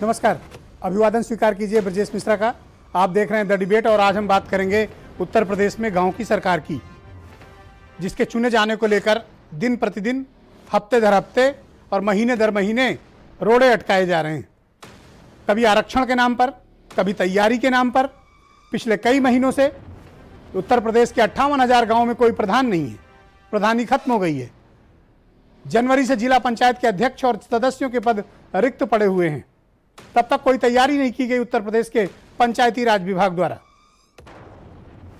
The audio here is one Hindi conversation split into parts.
नमस्कार, अभिवादन स्वीकार कीजिए ब्रजेश मिश्रा का। आप देख रहे हैं द डिबेट और आज हम बात करेंगे उत्तर प्रदेश में गांव की सरकार की, जिसके चुने जाने को लेकर दिन प्रतिदिन, हफ्ते दर हफ्ते और महीने दर महीने रोड़े अटकाए जा रहे हैं। कभी आरक्षण के नाम पर, कभी तैयारी के नाम पर। पिछले कई महीनों से उत्तर प्रदेश के 58,000 गाँव में कोई प्रधान नहीं है, प्रधानी खत्म हो गई है। जनवरी से जिला पंचायत के अध्यक्ष और सदस्यों के पद रिक्त पड़े हुए हैं। तब तक कोई तैयारी नहीं की गई उत्तर प्रदेश के पंचायती राज विभाग द्वारा,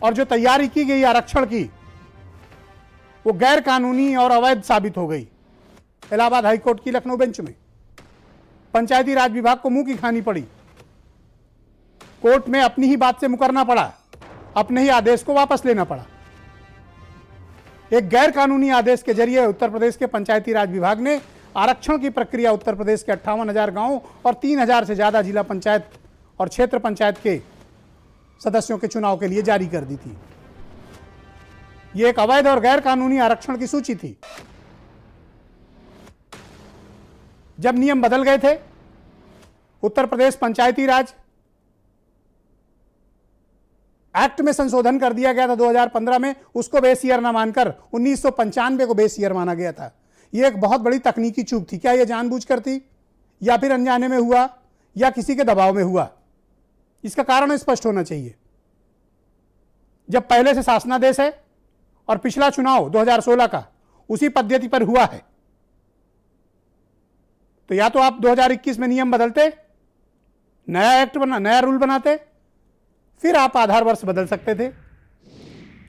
और जो तैयारी की गई आरक्षण की वो गैर कानूनी और अवैध साबित हो गई। इलाहाबाद हाईकोर्ट की लखनऊ बेंच में पंचायती राज विभाग को मुंह की खानी पड़ी। कोर्ट में अपनी ही बात से मुकरना पड़ा, अपने ही आदेश को वापस लेना पड़ा। एक गैर कानूनी आदेश के जरिए उत्तर प्रदेश के पंचायती राज विभाग ने आरक्षण की प्रक्रिया उत्तर प्रदेश के 58,000 गांवों और 3,000 से ज्यादा जिला पंचायत और क्षेत्र पंचायत के सदस्यों के चुनाव के लिए जारी कर दी थी। यह एक अवैध और गैर कानूनी आरक्षण की सूची थी। जब नियम बदल गए थे, उत्तर प्रदेश पंचायती राज एक्ट में संशोधन कर दिया गया था 2015 में, उसको बेस ईयर ना मानकर 1995 को बेस ईयर माना गया था। यह एक बहुत बड़ी तकनीकी चूक थी। क्या यह जानबूझकर थी या फिर अनजाने में हुआ या किसी के दबाव में हुआ? इसका कारण स्पष्ट होना चाहिए। जब पहले से शासनादेश है और पिछला चुनाव 2016 का उसी पद्धति पर हुआ है, तो या तो आप 2021 में नियम बदलते, नया एक्ट बना, नया रूल बनाते, फिर आप आधार वर्ष बदल सकते थे।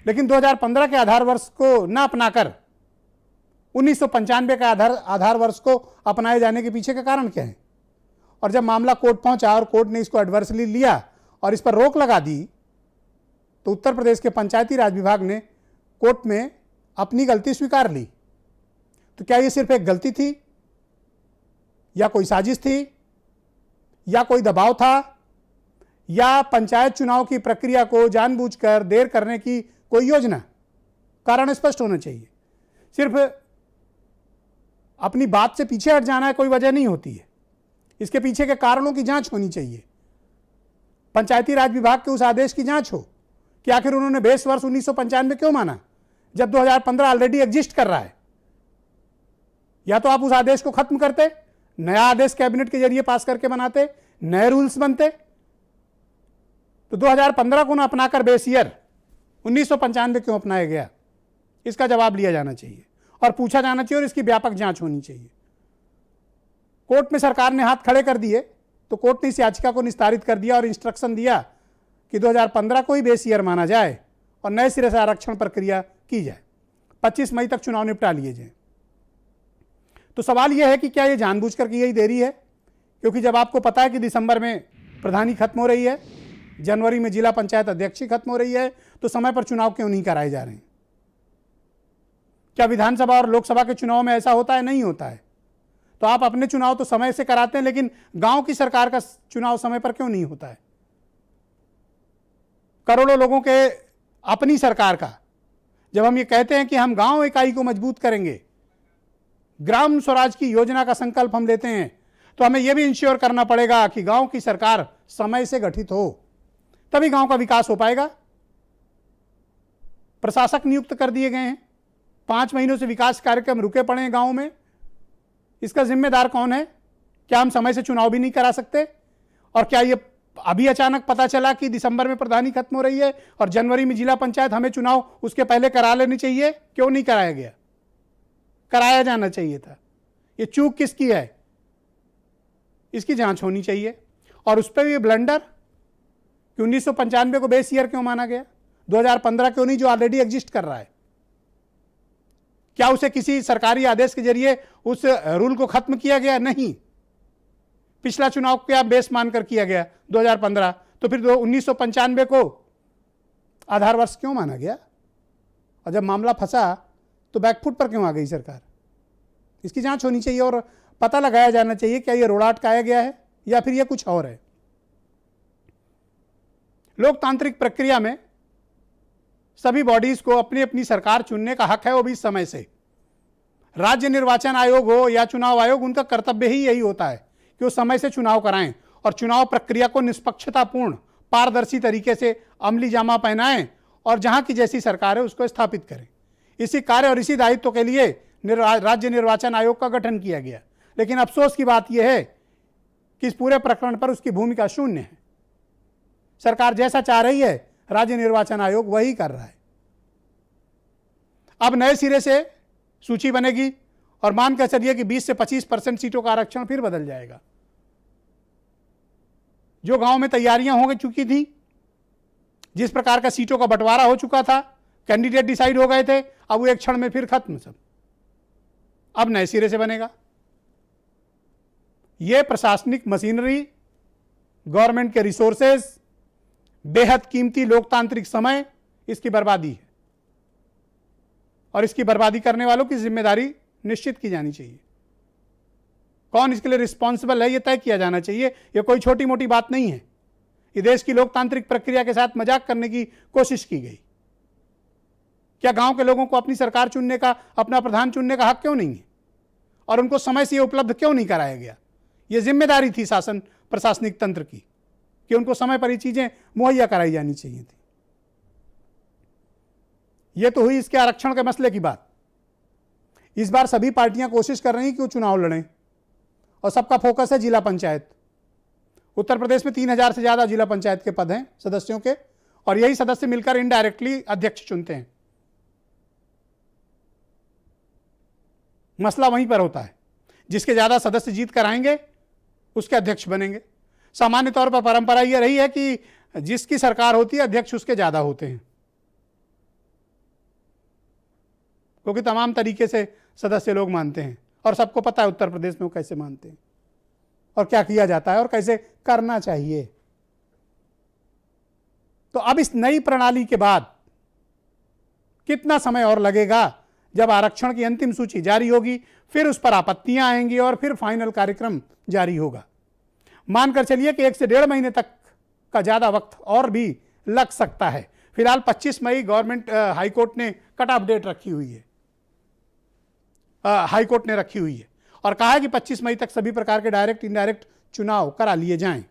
लेकिन 2015 के आधार वर्ष को न अपनाकर 1995 का आधार वर्ष को अपनाए जाने के पीछे का कारण क्या है? और जब मामला कोर्ट पहुंचा और कोर्ट ने इसको एडवर्सली लिया और इस पर रोक लगा दी, तो उत्तर प्रदेश के पंचायती राज विभाग ने कोर्ट में अपनी गलती स्वीकार ली। तो क्या यह सिर्फ एक गलती थी या कोई साजिश थी या कोई दबाव था या पंचायत चुनाव की प्रक्रिया को जानबूझकर देर करने की कोई योजना? कारण स्पष्ट होना चाहिए। सिर्फ अपनी बात से पीछे हट जाना है कोई वजह नहीं होती है। इसके पीछे के कारणों की जांच होनी चाहिए। पंचायती राज विभाग के उस आदेश की जांच हो कि आखिर उन्होंने बेस वर्ष 1995 क्यों माना, जब 2015 ऑलरेडी एग्जिस्ट कर रहा है। या तो आप उस आदेश को खत्म करते, नया आदेश कैबिनेट के जरिए पास करके बनाते, नए रूल्स बनते। तो 2015 को ना अपनाकर बेस ईयर 1995 क्यों अपनाया गया? इसका जवाब लिया जाना चाहिए और पूछा जाना चाहिए और इसकी व्यापक जांच होनी चाहिए। कोर्ट में सरकार ने हाथ खड़े कर दिए तो कोर्ट ने इस याचिका को निस्तारित कर दिया और इंस्ट्रक्शन दिया कि 2015 को ही बेस ईयर माना जाए और नए सिरे से आरक्षण प्रक्रिया की जाए। 25 मई तक चुनाव निपटा लिए जाए। तो सवाल यह है कि क्या यह जानबूझकर की गई देरी है? क्योंकि जब आपको पता है कि दिसंबर में प्रधानी खत्म हो रही है, जनवरी में जिला पंचायत अध्यक्षी खत्म हो रही है, तो समय पर चुनाव क्यों नहीं कराए जा रहे हैं? क्या विधानसभा और लोकसभा के चुनाव में ऐसा होता है? नहीं होता है। तो आप अपने चुनाव तो समय से कराते हैं, लेकिन गांव की सरकार का चुनाव समय पर क्यों नहीं होता है? करोड़ों लोगों के अपनी सरकार का जब हम ये कहते हैं कि हम गांव इकाई को मजबूत करेंगे, ग्राम स्वराज की योजना का संकल्प हम लेते हैं, तो हमें यह भी इंश्योर करना पड़ेगा कि गांव की सरकार समय से गठित हो, तभी गांव का विकास हो पाएगा। प्रशासक नियुक्त कर दिए गए हैं, 5 महीनों से विकास कार्यक्रम रुके पड़े हैं गांव में। इसका जिम्मेदार कौन है? क्या हम समय से चुनाव भी नहीं करा सकते? और क्या ये अभी अचानक पता चला कि दिसंबर में प्रधानी खत्म हो रही है और जनवरी में जिला पंचायत, हमें चुनाव उसके पहले करा लेनी चाहिए? क्यों नहीं कराया गया? कराया जाना चाहिए था। ये चूक किसकी है? इसकी जांच होनी चाहिए। और उस पर ये ब्लंडर कि 1995 को बेस ईयर क्यों माना गया, 2015 क्यों नहीं, जो ऑलरेडी एग्जिस्ट कर रहा है? क्या उसे किसी सरकारी आदेश के जरिए उस रूल को खत्म किया गया? नहीं। पिछला चुनाव क्या बेस मानकर किया गया 2015, तो फिर 1995 को आधार वर्ष क्यों माना गया? और जब मामला फंसा तो बैकफुट पर क्यों आ गई सरकार? इसकी जांच होनी चाहिए और पता लगाया जाना चाहिए क्या यह रोड़ा अटकाया गया है या फिर यह कुछ और है। लोकतांत्रिक प्रक्रिया में सभी बॉडीज को अपनी अपनी सरकार चुनने का हक है, वो भी समय से। राज्य निर्वाचन आयोग हो या चुनाव आयोग, उनका कर्तव्य ही यही होता है कि वो समय से चुनाव कराएं और चुनाव प्रक्रिया को निष्पक्षतापूर्ण पारदर्शी तरीके से अमली जामा पहनाएं और जहां की जैसी सरकार है उसको स्थापित करें। इसी कार्य और इसी दायित्व के लिए राज्य निर्वाचन आयोग का गठन किया गया। लेकिन अफसोस की बात यह है कि इस पूरे प्रकरण पर उसकी भूमिका शून्य है। सरकार जैसा चाह रही है राज्य निर्वाचन आयोग वही कर रहा है। अब नए सिरे से सूची बनेगी और मानकर चलिए कि 20 से 25% सीटों का आरक्षण फिर बदल जाएगा। जो गांव में तैयारियां हो चुकी थी, जिस प्रकार का सीटों का बंटवारा हो चुका था, कैंडिडेट डिसाइड हो गए थे, अब वो एक क्षण में फिर खत्म सब। अब नए सिरे से बनेगा। यह प्रशासनिक मशीनरी, गवर्नमेंट के रिसोर्सेज, बेहद कीमती लोकतांत्रिक समय, इसकी बर्बादी है और इसकी बर्बादी करने वालों की जिम्मेदारी निश्चित की जानी चाहिए। कौन इसके लिए रिस्पॉन्सिबल है यह तय किया जाना चाहिए। यह कोई छोटी मोटी बात नहीं है। ये देश की लोकतांत्रिक प्रक्रिया के साथ मजाक करने की कोशिश की गई। क्या गांव के लोगों को अपनी सरकार चुनने का, अपना प्रधान चुनने का हक क्यों नहीं है और उनको समय से यह उपलब्ध क्यों नहीं कराया गया। यह जिम्मेदारी थी शासन प्रशासनिक तंत्र की कि उनको समय पर ये चीजें मुहैया कराई जानी चाहिए थी। यह तो हुई इसके आरक्षण के मसले की बात। इस बार सभी पार्टियां कोशिश कर रही हैं कि वो चुनाव लड़ें और सबका फोकस है जिला पंचायत। उत्तर प्रदेश में 3000 से ज्यादा जिला पंचायत के पद हैं सदस्यों के, और यही सदस्य मिलकर इनडायरेक्टली अध्यक्ष चुनते हैं। मसला वहीं पर होता है, जिसके ज्यादा सदस्य जीत कर आएंगे उसके अध्यक्ष बनेंगे। सामान्य तौर पर परंपरा यह रही है कि जिसकी सरकार होती है अध्यक्ष उसके ज्यादा होते हैं, क्योंकि तमाम तरीके से सदस्य लोग मानते हैं और सबको पता है उत्तर प्रदेश में वो कैसे मानते हैं और क्या किया जाता है और कैसे करना चाहिए। तो अब इस नई प्रणाली के बाद कितना समय और लगेगा, जब आरक्षण की अंतिम सूची जारी होगी, फिर उस पर आपत्तियां आएंगी और फिर फाइनल कार्यक्रम जारी होगा। मानकर चलिए कि 1 से 1.5 महीने तक का ज्यादा वक्त और भी लग सकता है। फिलहाल 25 मई गवर्नमेंट हाईकोर्ट ने कट ऑफ डेट रखी हुई है, हाईकोर्ट ने रखी हुई है और कहा है कि 25 मई तक सभी प्रकार के डायरेक्ट इनडायरेक्ट चुनाव करा लिए जाएं।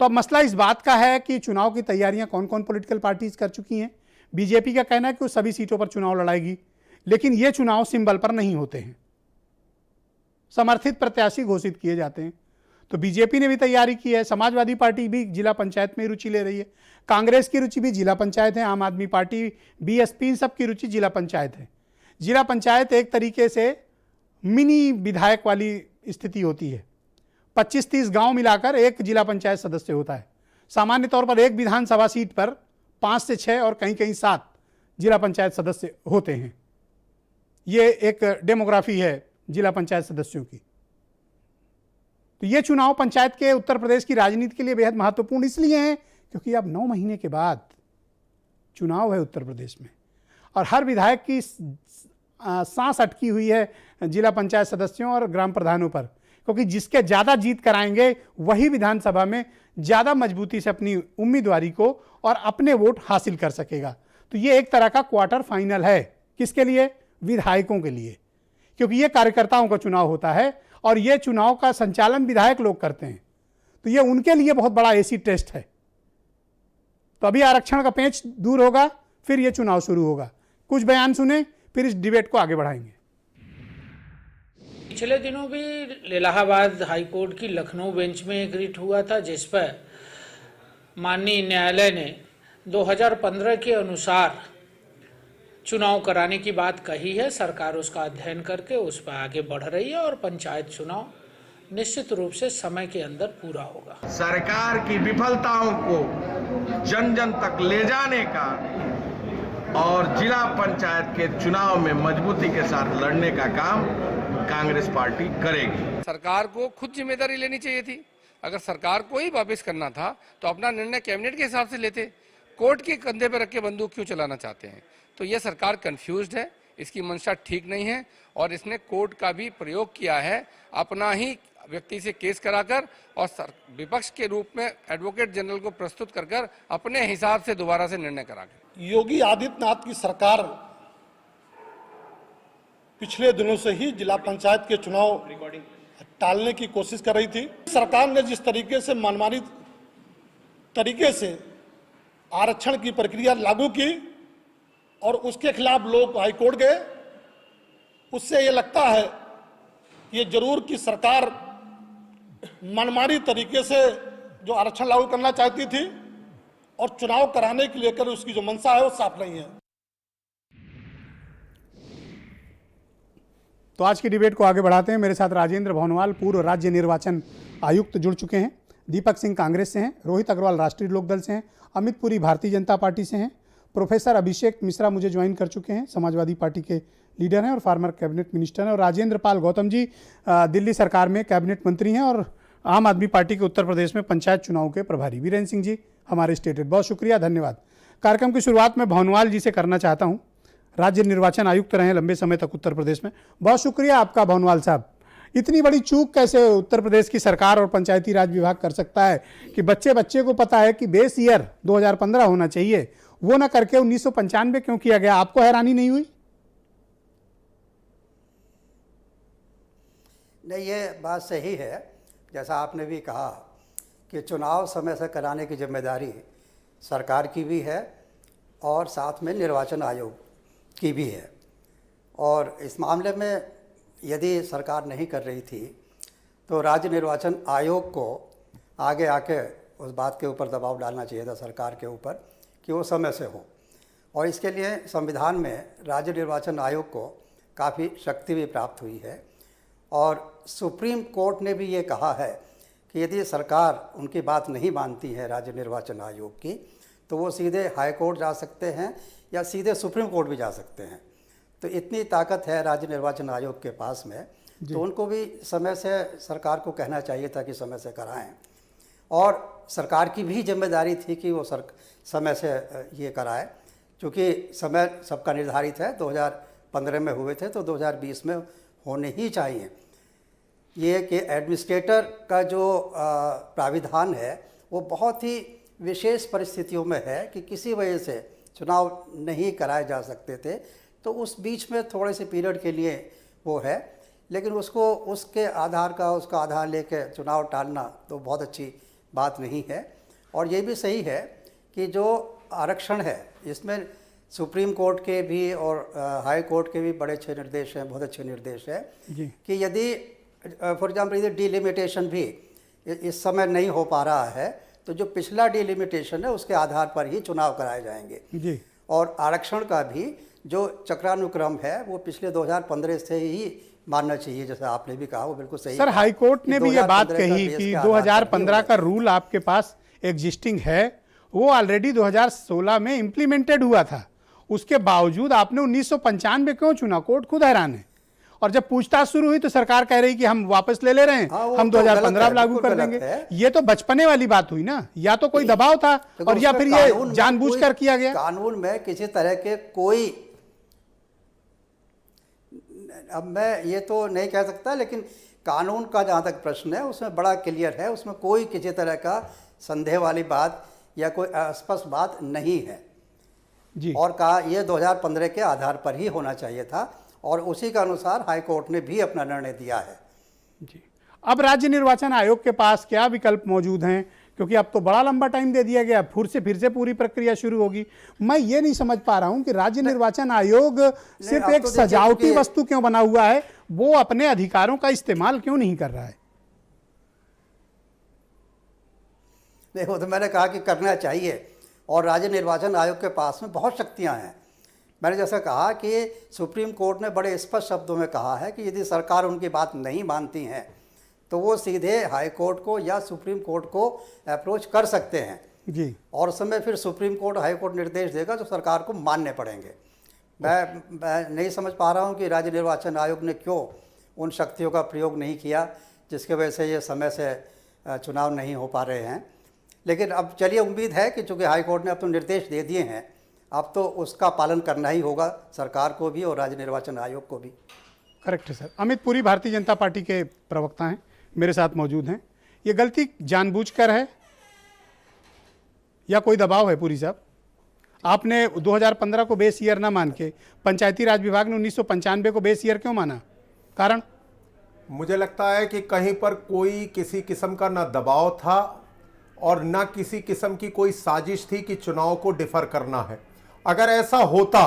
तो अब मसला इस बात का है कि चुनाव की तैयारियां कौन कौन पॉलिटिकल पार्टीज कर चुकी हैं। बीजेपी का कहना है कि वो सभी सीटों पर चुनाव लड़ाएगी, लेकिन ये चुनाव सिंबल पर नहीं होते हैं, समर्थित प्रत्याशी घोषित किए जाते हैं। तो बीजेपी ने भी तैयारी की है, समाजवादी पार्टी भी जिला पंचायत में रुचि ले रही है, कांग्रेस की रुचि भी जिला पंचायत है, आम आदमी पार्टी, बीएसपी, इन सब की रुचि जिला पंचायत है। जिला पंचायत एक तरीके से मिनी विधायक वाली स्थिति होती है। 25-30 गांव मिलाकर एक जिला पंचायत सदस्य होता है। सामान्य तौर पर एक विधानसभा सीट पर 5 से 6 और कहीं कहीं 7 जिला पंचायत सदस्य होते हैं। ये एक डेमोग्राफी है जिला पंचायत सदस्यों की। तो ये चुनाव पंचायत के उत्तर प्रदेश की राजनीति के लिए बेहद महत्वपूर्ण इसलिए हैं क्योंकि अब 9 महीने के बाद चुनाव है उत्तर प्रदेश में और हर विधायक की सांस अटकी हुई है जिला पंचायत सदस्यों और ग्राम प्रधानों पर, क्योंकि जिसके ज़्यादा जीत कराएंगे वही विधानसभा में ज़्यादा मजबूती से अपनी उम्मीदवारी को और अपने वोट हासिल कर सकेगा। तो ये एक तरह का क्वार्टर फाइनल है। किसके लिए? विधायकों के लिए, क्योंकि ये कार्यकर्ताओं का चुनाव होता है और ये चुनाव का संचालन विधायक लोग करते हैं। तो ये उनके लिए बहुत बड़ा एसिड टेस्ट है। तो अभी आरक्षण का पेंच दूर होगा, फिर ये चुनाव शुरू होगा। कुछ बयान सुने, फिर इस डिबेट को आगे बढ़ाएंगे। पिछले दिनों भी इलाहाबाद हाईकोर्ट की लखनऊ बेंच में एक रिट हुआ था, जिस पर माननीय न्यायालय ने 2015 के अनुसार चुनाव कराने की बात कही है। सरकार उसका अध्ययन करके उस पर आगे बढ़ रही है और पंचायत चुनाव निश्चित रूप से समय के अंदर पूरा होगा। सरकार की विफलताओं को जन जन तक ले जाने का और जिला पंचायत के चुनाव में मजबूती के साथ लड़ने का काम कांग्रेस पार्टी करेगी। सरकार को खुद जिम्मेदारी लेनी चाहिए थी। अगर सरकार को ही वापस करना था तो अपना निर्णय कैबिनेट के हिसाब से लेते। कोर्ट के कंधे पर रख के बंदूक क्यों चलाना चाहते हैं? तो यह सरकार कंफ्यूज्ड है, इसकी मंशा ठीक नहीं है और इसने कोर्ट का भी प्रयोग किया है अपना ही व्यक्ति से केस कराकर और विपक्ष के रूप में एडवोकेट जनरल को प्रस्तुत कर अपने हिसाब से दोबारा से निर्णय कराकर। योगी आदित्यनाथ की सरकार पिछले दिनों से ही जिला पंचायत के चुनाव टालने की कोशिश कर रही थी। सरकार ने जिस तरीके से मनमानी तरीके से आरक्षण की प्रक्रिया लागू की और उसके खिलाफ लोग हाईकोर्ट गए, उससे ये लगता है ये जरूर कि सरकार मनमानी तरीके से जो आरक्षण लागू करना चाहती थी और चुनाव कराने के लेकर उसकी जो मंशा है वो साफ नहीं है। तो आज की डिबेट को आगे बढ़ाते हैं। मेरे साथ राजेंद्र भौनवाल पूर्व राज्य निर्वाचन आयुक्त जुड़ चुके हैं, दीपक सिंह कांग्रेस से हैं, रोहित अग्रवाल राष्ट्रीय लोकदल से हैं, अमित पुरी भारतीय जनता पार्टी से हैं, प्रोफेसर अभिषेक मिश्रा मुझे ज्वाइन कर चुके हैं, समाजवादी पार्टी के लीडर हैं और फार्मर कैबिनेट मिनिस्टर हैं, और राजेंद्र पाल गौतम जी दिल्ली सरकार में कैबिनेट मंत्री हैं और आम आदमी पार्टी के उत्तर प्रदेश में पंचायत चुनाव के प्रभारी। वीरेंद्र सिंह जी हमारे स्टेटेड, बहुत शुक्रिया, धन्यवाद। कार्यक्रम की शुरुआत में भौनवाल जी से करना चाहता हूँ। राज्य निर्वाचन आयुक्त रहे लंबे समय तक उत्तर प्रदेश में, बहुत शुक्रिया आपका भौनवाल साहब। इतनी बड़ी चूक कैसे उत्तर प्रदेश की सरकार और पंचायती राज विभाग कर सकता है कि बच्चे बच्चे को पता है कि बेस ईयर 2015 होना चाहिए, वो ना करके 1995 क्यों किया गया? आपको हैरानी नहीं हुई? नहीं, ये बात सही है, जैसा आपने भी कहा कि चुनाव समय से कराने की जिम्मेदारी सरकार की भी है और साथ में निर्वाचन आयोग की भी है। और इस मामले में यदि सरकार नहीं कर रही थी तो राज्य निर्वाचन आयोग को आगे आके उस बात के ऊपर दबाव डालना चाहिए था सरकार के ऊपर कि वो समय से हो। और इसके लिए संविधान में राज्य निर्वाचन आयोग को काफ़ी शक्ति भी प्राप्त हुई है और सुप्रीम कोर्ट ने भी ये कहा है कि यदि सरकार उनकी बात नहीं मानती है राज्य निर्वाचन आयोग की तो वो सीधे हाई कोर्ट जा सकते हैं या सीधे सुप्रीम कोर्ट भी जा सकते हैं। तो इतनी ताकत है राज्य निर्वाचन आयोग के पास में, तो उनको भी समय से सरकार को कहना चाहिए था कि समय से कराएं। और सरकार की भी जिम्मेदारी थी कि वो समय से ये कराए, क्योंकि समय सबका निर्धारित है, 2015 में हुए थे तो 2020 में होने ही चाहिए। ये कि एडमिनिस्ट्रेटर का जो प्राविधान है वो बहुत ही विशेष परिस्थितियों में है कि किसी वजह से चुनाव नहीं कराए जा सकते थे, तो उस बीच में थोड़े से पीरियड के लिए वो है, लेकिन उसको उसका आधार लेके चुनाव टालना तो बहुत अच्छी बात नहीं है। और ये भी सही है कि जो आरक्षण है इसमें सुप्रीम कोर्ट के भी और हाई कोर्ट के भी बड़े अच्छे निर्देश हैं, बहुत अच्छे निर्देश हैं कि यदि फॉर एग्जाम्पल यदि डिलिमिटेशन भी इस समय नहीं हो पा रहा है तो जो पिछला डिलिमिटेशन है उसके आधार पर ही चुनाव कराए जाएंगे जी। और आरक्षण का भी जो चक्रानुक्रम है वो पिछले 2015 से ही मानना चाहिए, जैसा आपने भी कहा, वो बिल्कुल सही। सर, हाई कोर्ट ने भी ये बात कही कि 2015 का रूल आपके पास एग्जिस्टिंग है, वो ऑलरेडी 2016 में इम्प्लीमेंटेड हुआ था, उसके बावजूद आपने 1995 क्यों चुना? कोर्ट खुद हैरान है। और जब पूछताछ शुरू हुई तो सरकार कह रही कि हम वापस ले रहे हैं, हम 2015 लागू कर देंगे। ये तो बचपने वाली बात हुई ना, या तो कोई दबाव था और या फिर ये जानबूझकर किया गया। कानून में किसी तरह के कोई, अब मैं ये तो नहीं कह सकता, लेकिन कानून का जहाँ तक प्रश्न है उसमें बड़ा क्लियर है, उसमें कोई किसी तरह का संदेह वाली बात या कोई अस्पष्ट बात नहीं है जी। और कहा ये 2015 के आधार पर ही होना चाहिए था और उसी के अनुसार हाई कोर्ट ने भी अपना निर्णय दिया है जी। अब राज्य निर्वाचन आयोग के पास क्या विकल्प मौजूद हैं? क्योंकि अब तो बड़ा लंबा टाइम दे दिया गया, फिर से पूरी प्रक्रिया शुरू होगी। मैं ये नहीं समझ पा रहा हूं कि राज्य निर्वाचन आयोग सिर्फ एक सजावटी वस्तु क्यों बना हुआ है, वो अपने अधिकारों का इस्तेमाल क्यों नहीं कर रहा है? देखो, तो मैंने कहा कि करना चाहिए और राज्य निर्वाचन आयोग के पास में बहुत शक्तियां हैं। मैंने जैसा कहा कि सुप्रीम कोर्ट ने बड़े स्पष्ट शब्दों में कहा है कि यदि सरकार उनकी बात नहीं मानती है तो वो सीधे हाई कोर्ट को या सुप्रीम कोर्ट को अप्रोच कर सकते हैं जी। और उस समय फिर सुप्रीम कोर्ट हाई कोर्ट निर्देश देगा जो सरकार को मानने पड़ेंगे। मैं नहीं समझ पा रहा हूँ कि राज्य निर्वाचन आयोग ने क्यों उन शक्तियों का प्रयोग नहीं किया जिसके वजह से ये समय से चुनाव नहीं हो पा रहे हैं। लेकिन अब चलिए, उम्मीद है कि चूँकि हाई कोर्ट ने अब तो निर्देश दे दिए हैं, अब तो उसका पालन करना ही होगा सरकार को भी और राज्य निर्वाचन आयोग को भी। करेक्ट है सर। अमित पुरी भारतीय जनता पार्टी के प्रवक्ता हैं, मेरे साथ मौजूद हैं। ये गलती जानबूझकर है या कोई दबाव है? पुरी साहब, आपने 2015 को बेस ईयर ना मान के पंचायती राज विभाग ने 1995 को बेस ईयर क्यों माना? कारण? मुझे लगता है कि कहीं पर कोई किसी किस्म का ना दबाव था और ना किसी किस्म की कोई साजिश थी कि चुनाव को डिफर करना है। अगर ऐसा होता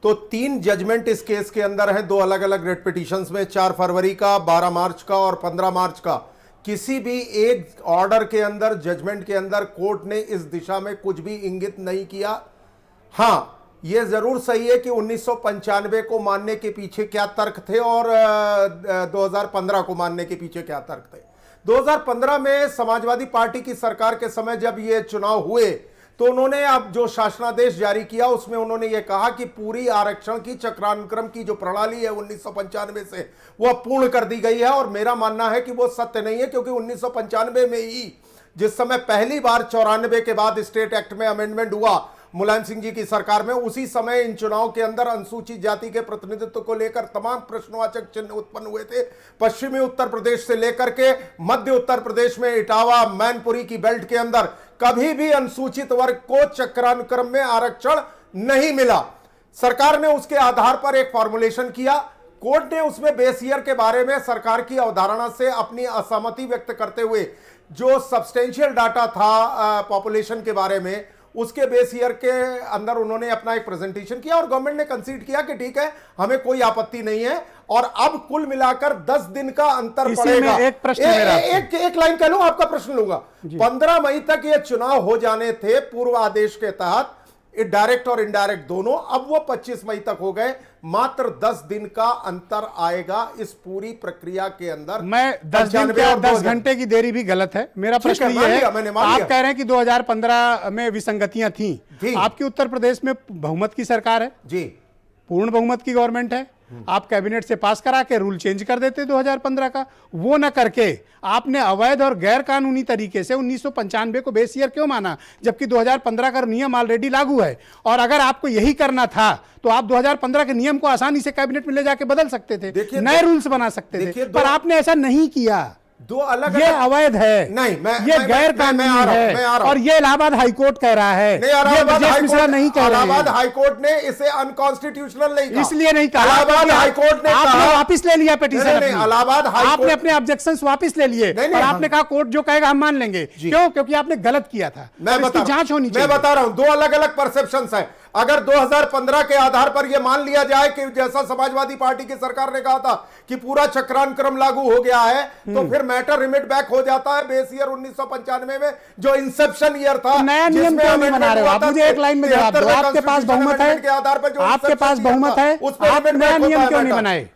तो 3 जजमेंट इस केस के अंदर हैं, 2 अलग अलग रेट पिटीशंस में, 4 फरवरी का, 12 मार्च का और 15 मार्च का। किसी भी एक ऑर्डर के अंदर, जजमेंट के अंदर कोर्ट ने इस दिशा में कुछ भी इंगित नहीं किया। हाँ, यह जरूर सही है कि 1995 को मानने के पीछे क्या तर्क थे और 2015 को मानने के पीछे क्या तर्क थे। 2015 में समाजवादी पार्टी की सरकार के समय जब ये चुनाव हुए तो उन्होंने अब जो शासनादेश जारी किया उसमें उन्होंने ये कहा कि पूरी आरक्षण की चक्रानुक्रम की जो प्रणाली है 1995 से वह पूर्ण कर दी गई है। और मेरा मानना है कि वो सत्य नहीं है, क्योंकि 1995 में ही जिस समय पहली बार 94 के बाद स्टेट एक्ट में अमेंडमेंट हुआ मुलायम सिंह जी की सरकार में, उसी समय इन चुनाव के अंदर अनुसूचित जाति के प्रतिनिधित्व को लेकर तमाम प्रश्नवाचक चिन्ह उत्पन्न हुए थे। पश्चिमी उत्तर प्रदेश से लेकर के मध्य उत्तर प्रदेश में इटावा, मैनपुरी की बेल्ट के अंदर कभी भी अनुसूचित वर्ग को चक्रानुक्रम में आरक्षण नहीं मिला। सरकार ने उसके आधार पर एक फॉर्मुलेशन किया। कोर्ट ने उसमें बेस ईयर के बारे में सरकार की अवधारणा से अपनी असहमति व्यक्त करते हुए जो सब्सटेंशियल डाटा था पॉपुलेशन के बारे में, उसके बेस ईयर के अंदर उन्होंने अपना एक प्रेजेंटेशन किया और गवर्नमेंट ने कंसीड किया कि ठीक है, हमें कोई आपत्ति नहीं है। और अब कुल मिलाकर 10 दिन का अंतर पड़ेगा। एक प्रश्न मेरा एक लाइन कह लूं, आपका प्रश्न लूंगा। 15 मई तक ये चुनाव हो जाने थे पूर्व आदेश के तहत, डायरेक्ट और इनडायरेक्ट दोनों। अब वो 25 मई तक हो गए। मात्र 10 दिन का अंतर आएगा इस पूरी प्रक्रिया के अंदर। मैं 10 दिन क्या 10 घंटे की देरी भी गलत है। मेरा प्रश्न ये है, आप कह रहे हैं कि 2015 में विसंगतियां थी। आपकी उत्तर प्रदेश में बहुमत की सरकार है जी, पूर्ण बहुमत की गवर्नमेंट है। आप कैबिनेट से पास करा के रूल चेंज कर देते 2015 का, वो न करके आपने अवैध और गैर कानूनी तरीके से 1995 को बेस ईयर क्यों माना, जबकि 2015 का नियम ऑलरेडी लागू है। और अगर आपको यही करना था तो आप 2015 के नियम को आसानी से कैबिनेट में ले जाके बदल सकते थे, नए रूल्स बना सकते थे, पर आपने ऐसा नहीं किया। दो अलग ये अवैध है, नहीं, ये गैर कानूनी है, और ये इलाहाबाद हाईकोर्ट कह रहा है, ये ब्रजेश मिश्रा नहीं कह रहे हैं। इलाहाबाद हाईकोर्ट ने इसे अनकॉन्स्टिट्यूशनल नहीं कहा, इसलिए नहीं कहा। इलाहाबाद हाईकोर्ट ने आपने वापस ले लिया पिटीशन, इलाहाबाद आपने अपने ऑब्जेक्शंस वापस ले लिए और आपने कहा कोर्ट जो कहेगा हम मान लेंगे। क्यों? क्योंकि आपने गलत किया था। इसकी जांच होनी चाहिए। मैं बता रहा हूं, 2 अलग अलग परसेप्शंस है। अगर 2015 के आधार पर यह मान लिया जाए कि जैसा समाजवादी पार्टी की सरकार ने कहा था कि पूरा चक्रानुक्रम लागू हो गया है, तो फिर मैटर रिमिट बैक हो जाता है बेस ईयर 1995 में जो इंसेप्शन ईयर था। नया नियम क्यों नहीं बना रहे हो आप? मुझे एक लाइन में जवाब दो। आपके पास बहुमत है, आपके पास बहुमत है, आप नया नियम क्यों नहीं बनाए?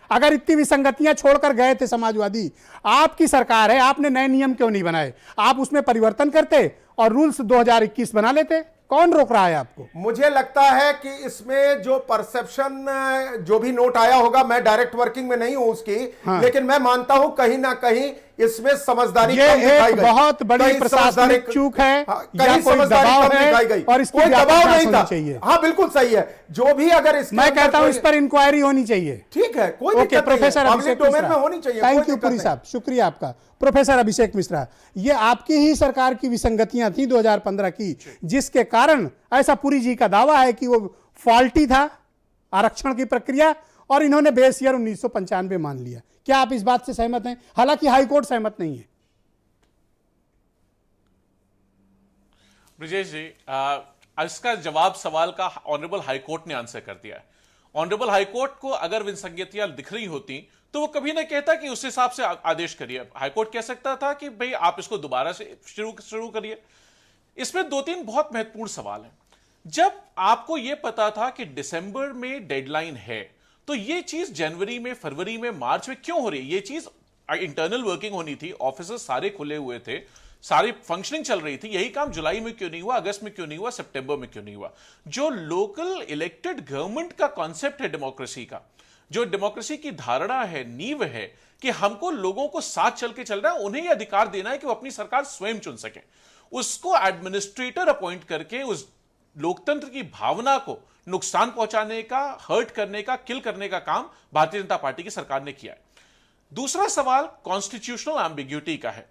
अगर इतनी विसंगतियां छोड़कर गए थे समाजवादी, आपकी सरकार है, आपने नए नियम क्यों नहीं बनाए? आप उसमें परिवर्तन करते और रूल्स 2021 बना लेते। कौन रोक रहा है आपको? मुझे लगता है कि इसमें जो परसेप्शन जो भी नोट आया होगा, मैं डायरेक्ट वर्किंग में नहीं हूं उसकी, लेकिन मैं मानता हूं कहीं ना कहीं इसमें समझदारी ये एक बहुत बड़ी प्रशासनिक चूक है, या कोई दबाव है, और इसकी कोई दबाव नहीं था। चाहिए। हाँ, बिल्कुल सही है। जो भी अगर मैं कहता हूं इस पर इंक्वायरी होनी चाहिए। ठीक है, कोई ओके, प्रोफेसर अभिषेक डोमेन में होनी चाहिए। थैंक यू पुरी साहब, शुक्रिया आपका। प्रोफेसर अभिषेक मिश्रा, ये आपकी ही सरकार की विसंगतियां थी 2015 की, जिसके कारण ऐसा पुरी जी का दावा है कि वो फॉल्टी था आरक्षण की प्रक्रिया, और इन्होंने बेस ईयर 1995 मान लिया। क्या आप इस बात से सहमत हैं? हालांकि हाईकोर्ट सहमत नहीं है। ब्रिजेश जी, इसका जवाब सवाल का ऑनरेबल हाईकोर्ट ने आंसर कर दिया है। ऑनरेबल हाईकोर्ट को अगर विसंगतियां दिख रही होती तो वो कभी नहीं कहता कि उस हिसाब से आदेश करिए। हाईकोर्ट कह सकता था कि भाई आप इसको दोबारा से शुरू करिए। इसमें 2-3 बहुत महत्वपूर्ण सवाल हैं। जब आपको यह पता था कि दिसंबर में डेडलाइन है, तो यह चीज जनवरी में, फरवरी में, मार्च में क्यों हो रही है? यह चीज इंटरनल वर्किंग होनी थी, ऑफिसेस सारे खुले हुए थे, सारी फंक्शनिंग चल रही थी। यही काम जुलाई में क्यों नहीं हुआ, अगस्त में क्यों नहीं हुआ, सितंबर में क्यों नहीं हुआ? जो लोकल इलेक्टेड गवर्नमेंट का कॉन्सेप्ट है डेमोक्रेसी का, जो डेमोक्रेसी की धारणा है, नींव है कि हमको लोगों को साथ चल के चल रहा है, उन्हें यह अधिकार देना है कि वो अपनी सरकार स्वयं चुन सके। उसको एडमिनिस्ट्रेटर अपॉइंट करके उस लोकतंत्र की भावना को नुकसान पहुंचाने का, हर्ट करने का, किल करने का काम भारतीय जनता पार्टी की सरकार ने किया है। दूसरा सवाल कॉन्स्टिट्यूशनल एम्बिग्यूटी का है।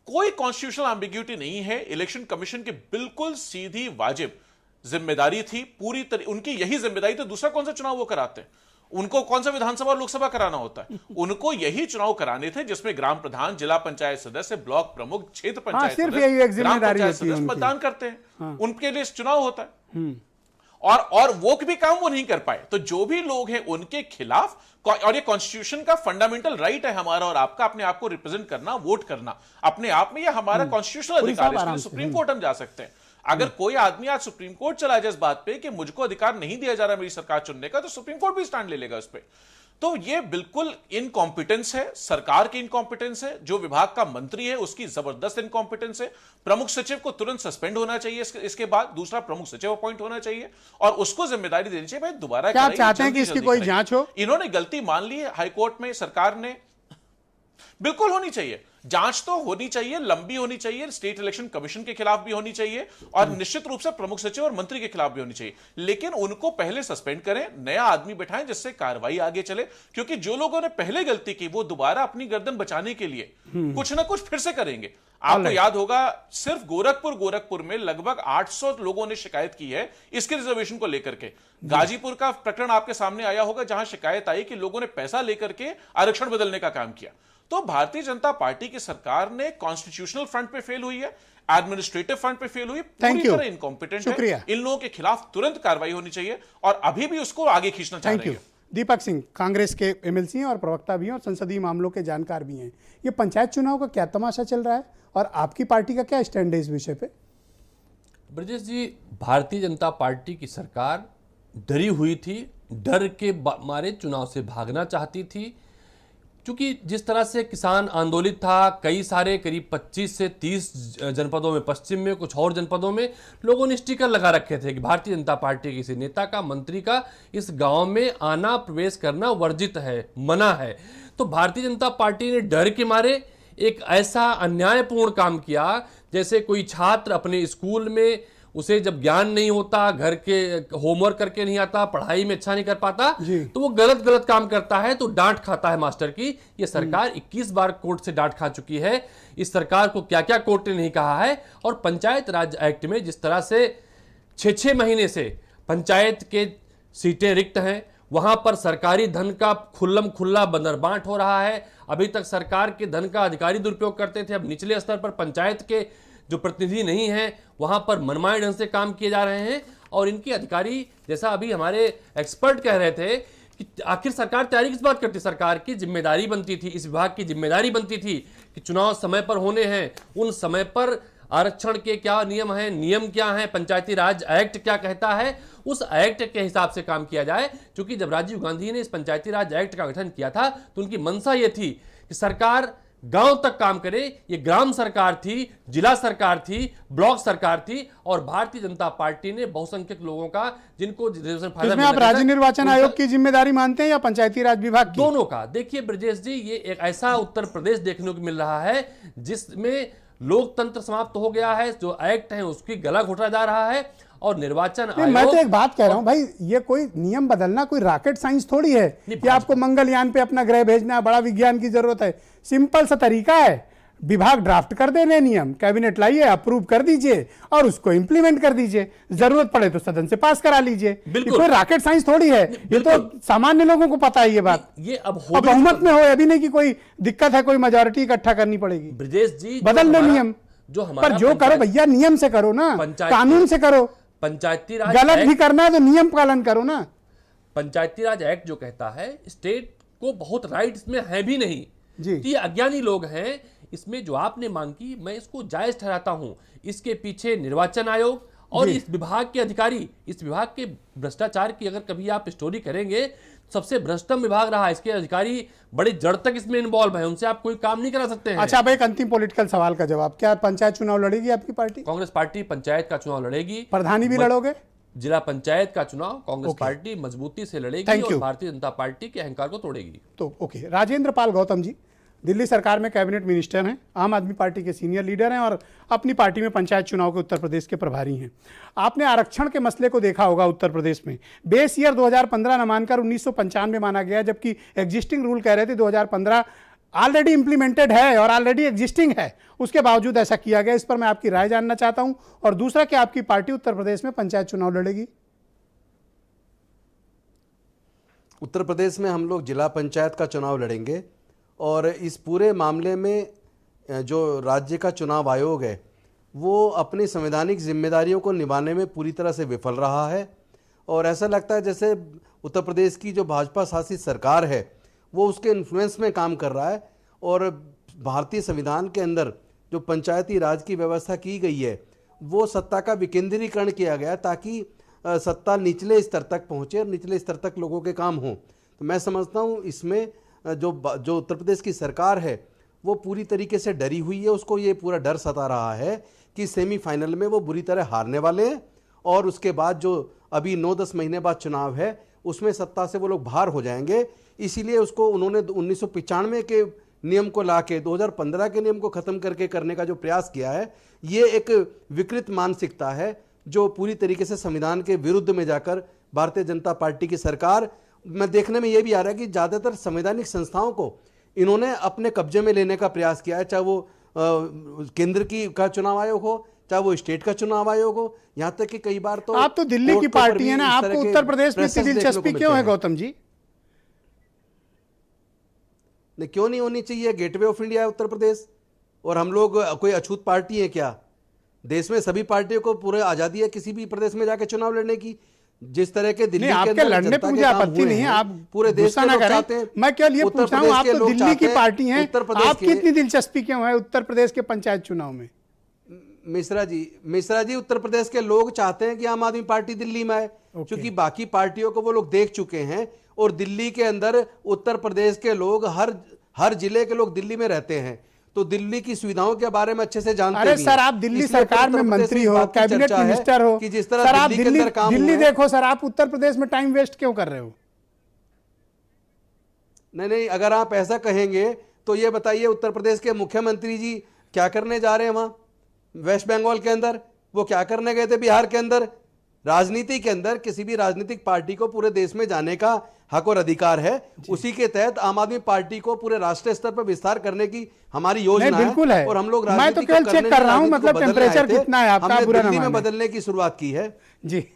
कोई कॉन्स्टिट्यूशनल एम्बिग्यूटी नहीं है। इलेक्शन कमीशन की बिल्कुल सीधी वाजिब जिम्मेदारी थी, पूरी तरह उनकी यही जिम्मेदारी थी। दूसरा कौन सा चुनाव वो कराते हैं? उनको कौन सा विधानसभा और लोकसभा कराना होता है? उनको यही चुनाव कराने थे जिसमें ग्राम प्रधान, जिला पंचायत सदस्य, ब्लॉक प्रमुख, क्षेत्र पंचायत सिर्फ सदस्य, यही एक ग्राम जिम्मेदारी पंचायत होती है सदस्य उनकी। मतदान करते हैं, उनके लिए चुनाव होता है। और वो भी काम वो नहीं कर पाए, तो जो भी लोग हैं उनके खिलाफ, और ये कॉन्स्टिट्यूशन का फंडामेंटल राइट है हमारा और आपका अपने आप को रिप्रेजेंट करना, वोट करना, अपने आप में ये हमारा कॉन्स्टिट्यूशनल पूरी अधिकार है। साहब इसके आराम लिए से। सुप्रीम कोर्ट हम जा सकते हैं। अगर कोई आदमी आज सुप्रीम कोर्ट चला जाए इस बात पे कि मुझको अधिकार नहीं दिया जा रहा मेरी सरकार चुनने का, तो सुप्रीम कोर्ट भी स्टैंड ले लेगा इस पे। तो ये बिल्कुल इनकॉम्पिटेंस है, सरकार की इनकॉम्पिटेंस है, जो विभाग का मंत्री है उसकी जबरदस्त इनकॉम्पिटेंस है। प्रमुख सचिव को तुरंत सस्पेंड होना चाहिए, इसके बाद दूसरा प्रमुख सचिव अपॉइंट होना चाहिए और उसको जिम्मेदारी देनी चाहिए, भाई दोबारा क्या आप कराइए, चाहते हैं कि जल्दी इसकी जल्दी कोई कराइए। जांच हो? इन्होंने गलती मान ली है हाईकोर्ट में, सरकार ने, बिल्कुल होनी चाहिए जांच, तो होनी चाहिए, लंबी होनी चाहिए, स्टेट इलेक्शन कमीशन के खिलाफ भी होनी चाहिए और निश्चित रूप से प्रमुख सचिव और मंत्री के खिलाफ भी होनी चाहिए। लेकिन उनको पहले सस्पेंड करें, नया आदमी बैठाएं जिससे कार्रवाई आगे चले, क्योंकि जो लोगों ने पहले गलती की वो दोबारा अपनी गर्दन बचाने के लिए कुछ ना कुछ फिर से करेंगे। आपको याद होगा सिर्फ गोरखपुर में लगभग 800 लोगों ने शिकायत की है इसके रिजर्वेशन को लेकर के। गाजीपुर का प्रकरण आपके सामने आया होगा जहां शिकायत आई कि लोगों ने पैसा लेकर के आरक्षण बदलने का काम किया। तो भारतीय जनता पार्टी की सरकार ने कॉन्स्टिट्यूशनल फ्रंट पे फेल हुई है, एडमिनिस्ट्रेटिव फ्रंट पे फेल हुई, पूरी तरह इनकॉम्पिटेंट है। इन लोगों के खिलाफ तुरंत कार्रवाई होनी चाहिए और अभी भी उसको आगे खींचना चाह रहे हैं। दीपक सिंह कांग्रेस के एमएलसी हैं और प्रवक्ता भी हैं और संसदीय मामलों के जानकार भी हैं। ये पंचायत चुनाव का क्या तमाशा चल रहा है और आपकी पार्टी का क्या स्टैंड है इस विषय पे? ब्रजेश जी, भारतीय जनता पार्टी की सरकार डरी हुई थी, डर के मारे चुनाव से भागना चाहती थी, क्योंकि जिस तरह से किसान आंदोलित था, कई सारे करीब 25 से 30 जनपदों में, पश्चिम में कुछ और जनपदों में लोगों ने स्टिकर लगा रखे थे कि भारतीय जनता पार्टी के किसी नेता का, मंत्री का इस गांव में आना प्रवेश करना वर्जित है, मना है। तो भारतीय जनता पार्टी ने डर के मारे एक ऐसा अन्यायपूर्ण काम किया, जैसे कोई छात्र अपने स्कूल में उसे जब ज्ञान नहीं होता, घर के होमवर्क करके नहीं आता, पढ़ाई में अच्छा नहीं कर पाता, तो वो गलत काम करता है तो डांट खाता है मास्टर की। ये सरकार 21 बार कोर्ट से डांट खा चुकी है। इस सरकार को क्या क्या कोर्ट ने नहीं कहा है। और पंचायत राज एक्ट में जिस तरह से 6 महीने से पंचायत के सीटें रिक्त हैं, वहां पर सरकारी धन का खुल्लम खुल्ला बंदरबांट हो रहा है। अभी तक सरकार के धन का अधिकारी दुरुपयोग करते थे, अब निचले स्तर पर पंचायत के जो प्रतिनिधि नहीं हैं वहां पर मनमाने ढंग से काम किए जा रहे हैं। और इनके अधिकारी, जैसा अभी हमारे एक्सपर्ट कह रहे थे कि आखिर सरकार तैयारी किस बात करती, सरकार की जिम्मेदारी बनती थी, इस विभाग की जिम्मेदारी बनती थी कि चुनाव समय पर होने हैं, उन समय पर आरक्षण के क्या नियम हैं, नियम क्या हैं, पंचायती राज एक्ट क्या कहता है, उस एक्ट के हिसाब से काम किया जाए। क्योंकि जब राजीव गांधी ने इस पंचायती राज एक्ट का गठन किया था तो उनकी मंशा ये थी कि सरकार गांव तक काम करे। ये ग्राम सरकार थी, जिला सरकार थी, ब्लॉक सरकार थी और भारतीय जनता पार्टी ने बहुसंख्यक लोगों का, जिनको रिजर्वेशन फायदा इसमें आप राज्य निर्वाचन आयोग की जिम्मेदारी मानते हैं या पंचायती राज विभाग की? दोनों का। देखिए ब्रजेश जी, ये एक ऐसा उत्तर प्रदेश देखने को मिल रहा है जिसमें लोकतंत्र समाप्त हो गया है, जो एक्ट है उसकी गला घोटा जा रहा है और निर्वाचन आयोग। मैं तो एक बात कह रहा हूं भाई, ये कोई नियम बदलना कोई रॉकेट साइंस थोड़ी है कि आपको मंगलयान पे अपना ग्रह भेजना है, बड़ा विज्ञान की जरूरत है। सिंपल सा तरीका है, विभाग ड्राफ्ट कर देने नियम, कैबिनेट लाइए, अप्रूव कर दीजिए और उसको इंप्लीमेंट कर दीजिए, जरूरत पड़े तो सदन से पास करा लीजिए। ये कोई रॉकेट साइंस थोड़ी है, ये तो सामान्य लोगों को पता है ये बात। ये अब बहुमत में हो, अभी नहीं कि कोई दिक्कत है, कोई मेजोरिटी इकट्ठा करनी पड़ेगी। ब्रजेश जी, बदल लो नियम, जो हमारा पर जो करो भैया नियम से करो ना, कानून से करो। पंचायती राज गलत भी करना है तो नियम पालन करो ना। पंचायती राज एक्ट जो कहता है, स्टेट को बहुत राइट इसमें है भी नहीं जी। तो ये अज्ञानी लोग हैं। इसमें जो आपने मांग की, मैं इसको जायज ठहराता हूं। इसके पीछे निर्वाचन आयोग और इस विभाग के अधिकारी, इस विभाग के भ्रष्टाचार की अगर कभी आप स्टोरी करेंगे, सबसे भ्रष्टम विभाग रहा। इसके अधिकारी बड़ी जड़ तक इसमें इन्वॉल्व है, उनसे आप कोई काम नहीं करा सकते हैं। अच्छा, अब एक अंतिम पॉलिटिकल सवाल का जवाब, क्या पंचायत चुनाव लड़ेगी आपकी पार्टी? कांग्रेस पार्टी पंचायत का चुनाव लड़ेगी। प्रधानी भी लड़ोगे? जिला पंचायत का चुनाव कांग्रेस पार्टी मजबूती से लड़ेगी और भारतीय जनता पार्टी के अहंकार को तोड़ेगी। तो ओके, राजेंद्र पाल गौतम जी दिल्ली सरकार में कैबिनेट मिनिस्टर हैं, आम आदमी पार्टी के सीनियर लीडर हैं और अपनी पार्टी में पंचायत चुनाव के उत्तर प्रदेश के प्रभारी हैं। आपने आरक्षण के मसले को देखा होगा उत्तर प्रदेश में। बेस ईयर 2015 न मानकर 1995 माना गया, जबकि एग्जिस्टिंग रूल कह रहे थे 2015 ऑलरेडी इंप्लीमेंटेड है और ऑलरेडी एग्जिस्टिंग है, उसके बावजूद ऐसा किया गया। इस पर मैं आपकी राय जानना चाहता हूं। और दूसरा, क्या आपकी पार्टी उत्तर प्रदेश में पंचायत चुनाव लड़ेगी? उत्तर प्रदेश में हम लोग जिला पंचायत का चुनाव लड़ेंगे और इस पूरे मामले में जो राज्य का चुनाव आयोग है वो अपनी संवैधानिक जिम्मेदारियों को निभाने में पूरी तरह से विफल रहा है। और ऐसा लगता है जैसे उत्तर प्रदेश की जो भाजपा शासित सरकार है वो उसके इन्फ्लुएंस में काम कर रहा है और भारतीय संविधान के अंदर जो पंचायती राज की व्यवस्था की गई है वो सत्ता का विकेंद्रीकरण किया गया ताकि सत्ता निचले स्तर तक पहुँचे और निचले स्तर तक लोगों के काम हों। तो मैं समझता हूँ इसमें जो उत्तर प्रदेश की सरकार है वो पूरी तरीके से डरी हुई है। उसको ये पूरा डर सता रहा है कि सेमीफाइनल में वो बुरी तरह हारने वाले हैं और उसके बाद जो अभी 9-10 महीने बाद चुनाव है उसमें सत्ता से वो लोग बाहर हो जाएंगे। इसीलिए उसको उन्होंने 1995 के नियम को लाके 2015 के नियम को ख़त्म करके करने का जो प्रयास किया है ये एक विकृत मानसिकता है जो पूरी तरीके से संविधान के विरुद्ध में जाकर भारतीय जनता पार्टी की सरकार में देखने में ये भी आ रहा है कि ज़्यादातर संवैधानिक संस्थाओं को इन्होंने अपने कब्जे में लेने का प्रयास किया है, चाहे वो केंद्र का चुनाव आयोग हो चाहे वो स्टेट का चुनाव आयोग हो, यहाँ तक कि कई बार तो आप तो दिल्ली की पार्टी है ना, आपको उत्तर प्रदेश में इतनी दिलचस्पी क्यों है गौतम जी? नहीं, क्यों नहीं होनी चाहिए? गेटवे ऑफ इंडिया है उत्तर प्रदेश और हम लोग कोई अछूत पार्टी है क्या? देश में सभी पार्टियों को पूरे आजादी है किसी भी प्रदेश में जाके चुनाव लड़ने की। जिस तरह के दिल्ली के अंदर लड़ने पे मुझे आपत्ति नहीं है, आप पूरे देश गुस्सा ना करें। मैं केवल ये पूछ रहा हूं, आप तो दिल्ली की पार्टी हैं, आपकी इतनी दिलचस्पी क्यों है उत्तर प्रदेश के पंचायत चुनाव में? मिश्रा जी उत्तर प्रदेश के लोग चाहते हैं कि आम आदमी पार्टी दिल्ली में आए क्योंकि बाकी पार्टियों को वो लोग देख चुके हैं और दिल्ली के अंदर उत्तर प्रदेश के लोग हर जिले के लोग दिल्ली में रहते हैं तो दिल्ली की सुविधाओं के बारे में अच्छे से जानते हैं। अरे सर, आप दिल्ली सरकार में मंत्री हो, कैबिनेट मिनिस्टर हो, कि जिस तरह सर आप दिल्ली देखो सर, आप उत्तर प्रदेश में टाइम वेस्ट क्यों कर रहे हो? नहीं, अगर आप ऐसा कहेंगे तो ये बताइए उत्तर प्रदेश के मुख्यमंत्री जी क्या करने जा रहे हैं वहां वेस्ट बंगाल के अंदर? वो क्या करने गए थे बिहार के अंदर? राजनीति के अंदर किसी भी राजनीतिक पार्टी को पूरे देश में जाने का हक और अधिकार है। उसी के तहत आम आदमी पार्टी को पूरे राष्ट्रीय स्तर पर विस्तार करने की हमारी योजना बिल्कुल है और हम लोग मैं तो केवल चेक कर रहा हूं, मतलब टेम्परेचर कितना है आपका? हमने बुरा दिल्ली में बदलने की शुरुआत की है जी।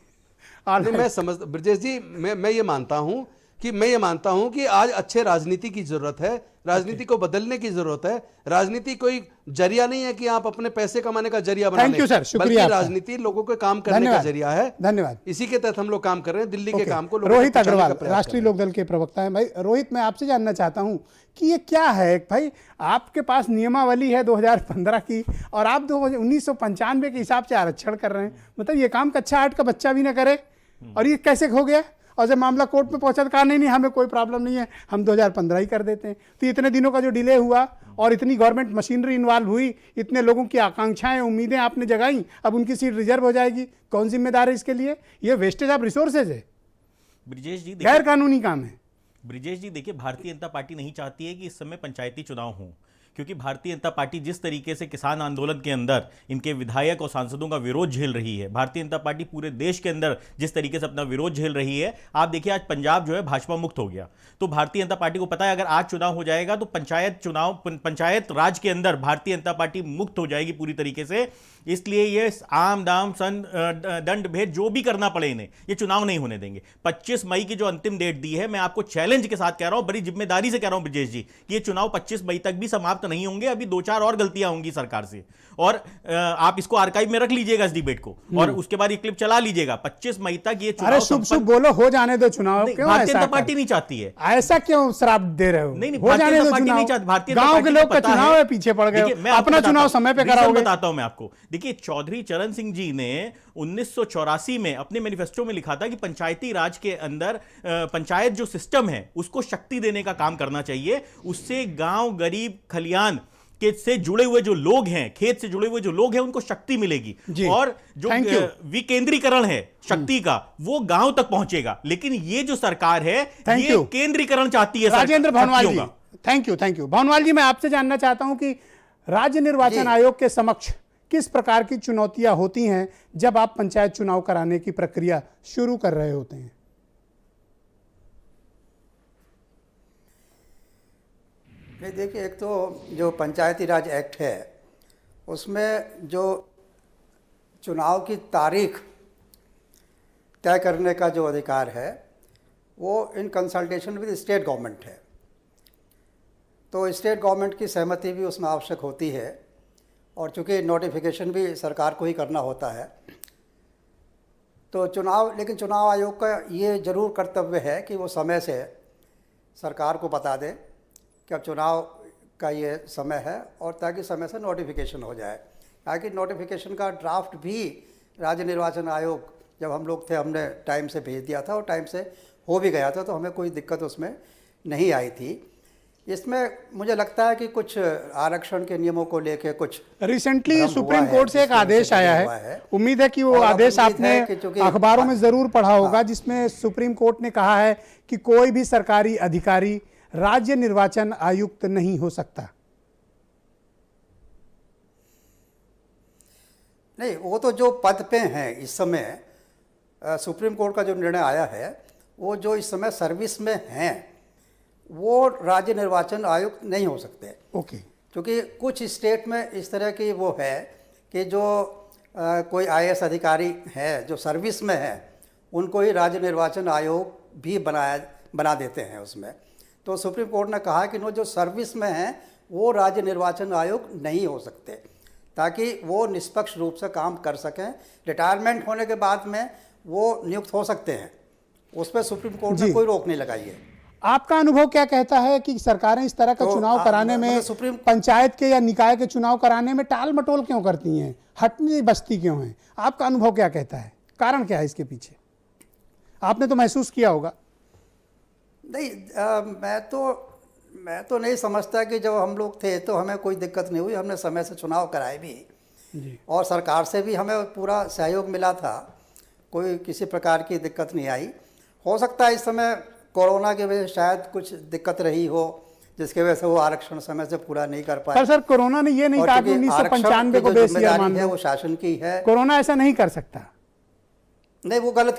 मैं समझ ब्रजेश जी, मैं ये मानता हूं कि आज अच्छे राजनीति की जरूरत है, राजनीति को बदलने की जरूरत है। राजनीति कोई जरिया नहीं है कि आप अपने पैसे कमाने का जरिया बना लें। बल्कि राजनीति लोगों के काम करने का जरिया है। धन्यवाद। इसी के तहत हम लोग काम कर रहे हैं। दिल्ली के काम को रोहित अग्रवाल राष्ट्रीय लोकदल के प्रवक्ता है। भाई रोहित, मैं आपसे जानना चाहता हूं कि ये क्या है भाई, आपके पास नियमावली है 2015 की और आप 1995 के हिसाब से आरक्षण कर रहे हैं। मतलब ये काम कक्षा 8 का बच्चा भी ना करे और ये कैसे हो गया? और जब मामला कोर्ट में पहुंचा तो कहा नहीं हमें कोई प्रॉब्लम नहीं है, हम 2015 ही कर देते हैं। तो इतने दिनों का जो डिले हुआ और इतनी गवर्नमेंट मशीनरी इन्वॉल्व हुई, इतने लोगों की आकांक्षाएं उम्मीदें आपने जगाई, अब उनकी सीट रिजर्व हो जाएगी, कौन जिम्मेदार है इसके लिए? ये वेस्टेज ऑफ रिसोर्सेज है, ब्रिजेश जी, गैर कानूनी काम है। ब्रिजेश जी देखिए, भारतीय जनता पार्टी नहीं चाहती है कि इस समय पंचायती चुनाव हों, क्योंकि भारतीय जनता पार्टी जिस तरीके से किसान आंदोलन के अंदर इनके विधायक और सांसदों का विरोध झेल रही है, भारतीय जनता पार्टी पूरे देश के अंदर जिस तरीके से अपना विरोध झेल रही है, आप देखिए आज पंजाब जो है भाजपा मुक्त हो गया। तो भारतीय जनता पार्टी को पता है अगर आज चुनाव हो जाएगा तो पंचायत राज के अंदर भारतीय जनता पार्टी मुक्त हो जाएगी पूरी तरीके से। इसलिए ये आम दाम सन दंड भेद जो भी करना पड़े इन्हें, ये चुनाव नहीं होने देंगे। 25 मई की जो अंतिम डेट दी है, मैं आपको चैलेंज के साथ कह रहा हूं, बड़ी जिम्मेदारी से कह रहा हूं ब्रिजेश जी, कि ये चुनाव 25 मई तक भी समाप्त नहीं होंगे। अभी 2-4 और गलतियां होंगी सरकार से और आप इसको आर्काइव में रख लीजिएगा इस डिबेट को और उसके बाद ये क्लिप चला लीजिएगा। 25 मई तक ये चुनाव शुभ बोलो, हो जाने दो चुनाव। क्यों भारतीय जनता पार्टी नहीं चाहती है ऐसा? क्यों श्राप दे रहे हो? नहीं, हो जाने दो चुनाव। गांव के लोग का चुनाव है, पीछे पड़ गए, अपना चुनाव समय पे कराओगे। बताता हूं मैं आपको। देखिए, चौधरी चरण सिंह जी ने 1984 में अपने मैनिफेस्टो में लिखा था कि पंचायती राज के अंदर पंचायत जो सिस्टम है उसको शक्ति देने का काम करना चाहिए। उससे गांव, गरीब, खलियान के से जुड़े हुए जो लोग हैं, खेत से जुड़े हुए जो लोग हैं, उनको शक्ति मिलेगी और जो विकेंद्रीकरण है शक्ति का वो गांव तक पहुंचेगा। लेकिन ये जो सरकार है ये केंद्रीकरण चाहती है। राजेंद्र भवनवाल जी, थैंक यू। भवनवाल जी, मैं आपसे जानना चाहता हूं कि राज्य निर्वाचन आयोग के समक्ष किस प्रकार की चुनौतियां होती हैं जब आप पंचायत चुनाव कराने की प्रक्रिया शुरू कर रहे होते हैं? देखिए, एक तो जो पंचायती राज एक्ट है उसमें जो चुनाव की तारीख तय करने का जो अधिकार है वो in consultation with state government है। तो स्टेट गवर्नमेंट की सहमति भी उसमें आवश्यक होती है, और चूँकि नोटिफिकेशन भी सरकार को ही करना होता है, तो लेकिन चुनाव आयोग का ये जरूर कर्तव्य है कि वो समय से सरकार को बता दे कि अब चुनाव का ये समय है, और ताकि समय से नोटिफिकेशन हो जाए। ताकि नोटिफिकेशन का ड्राफ्ट भी राज्य निर्वाचन आयोग, जब हम लोग थे, हमने टाइम से भेज दिया था और टाइम से हो भी गया था, तो हमें कोई दिक्कत उसमें नहीं आई थी। इसमें मुझे लगता है कि कुछ आरक्षण के नियमों को लेके कुछ रिसेंटली सुप्रीम कोर्ट से एक आदेश आया है, उम्मीद है कि वो आदेश आपने अखबारों में जरूर पढ़ा होगा, जिसमें सुप्रीम कोर्ट ने कहा है कि कोई भी सरकारी अधिकारी राज्य निर्वाचन आयुक्त नहीं हो सकता। नहीं, वो तो जो पद पे हैं इस समय, सुप्रीम कोर्ट का जो निर्णय आया है, वो जो इस समय सर्विस में हैं वो राज्य निर्वाचन आयुक्त नहीं हो सकते। ओके। क्योंकि कुछ स्टेट में इस तरह की वो है कि जो कोई आईएएस अधिकारी है जो सर्विस में है, उनको ही राज्य निर्वाचन आयोग भी बना देते हैं उसमें। तो सुप्रीम कोर्ट ने कहा कि जो सर्विस में हैं वो राज्य निर्वाचन आयोग नहीं हो सकते, ताकि वो निष्पक्ष रूप से काम कर सकें। रिटायरमेंट होने के बाद में वो नियुक्त हो सकते हैं, उस पर सुप्रीम कोर्ट ने कोई रोक नहीं लगाई है। आपका अनुभव क्या कहता है कि सरकारें इस तरह का चुनाव कराने में, पंचायत के या निकाय के चुनाव कराने में टाल मटोल क्यों करती हैं, हटनी बस्ती क्यों है? आपका अनुभव क्या कहता है, कारण क्या है इसके पीछे? आपने तो महसूस किया होगा। नहीं, मैं तो नहीं समझता कि जब हम लोग थे तो हमें कोई दिक्कत नहीं हुई। हमने समय से चुनाव कराए भी जी। और सरकार से भी हमें पूरा सहयोग मिला था, कोई किसी प्रकार की दिक्कत नहीं आई। हो सकता है इस समय कोरोना की वजह से शायद कुछ दिक्कत रही हो, जिसके वजह से वो आरक्षण समय से पूरा नहीं कर पाए। पर सर, कोरोना ने ये नहीं कहा कि 1995 को बेस ईयर मान लो, वो शासन की है। कोरोना ऐसा नहीं कर सकता। नहीं, वो गलत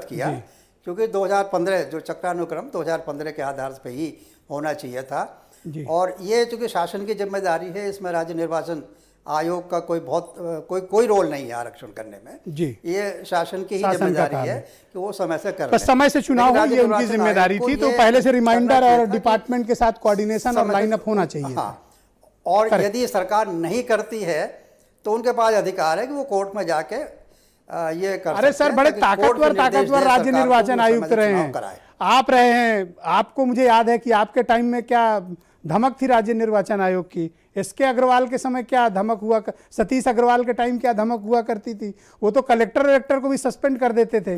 किया क्योंकि 2015 जो चक्रानुक्रम 2015 के आधार पे ही होना चाहिए था। और ये चूँकि शासन की जिम्मेदारी है, इसमें राज्य निर्वाचन आयोग का कोई रोल नहीं है आरक्षण करने में जी। ये शासन की ही जिम्मेदारी है कि वो समय से कर, समय से चुनाव हो, ये उनकी जिम्मेदारी थी। तो पहले से रिमाइंडर और डिपार्टमेंट के साथ कोऑर्डिनेशन और लाइनअप होना चाहिए। और यदि सरकार नहीं करती है तो उनके पास अधिकार है कि वो कोर्ट में जाके ये कर। अरे सर, बड़े ताकतवर राज्य निर्वाचन आयुक्त रहे हैं, आप रहे हैं। आपको, मुझे याद है कि आपके टाइम में क्या धमक थी राज्य निर्वाचन आयोग की। एसके अग्रवाल के समय क्या धमक हुआ, सतीश अग्रवाल के टाइम क्या धमक हुआ करती थी। वो तो कलेक्टर को भी सस्पेंड कर देते थे।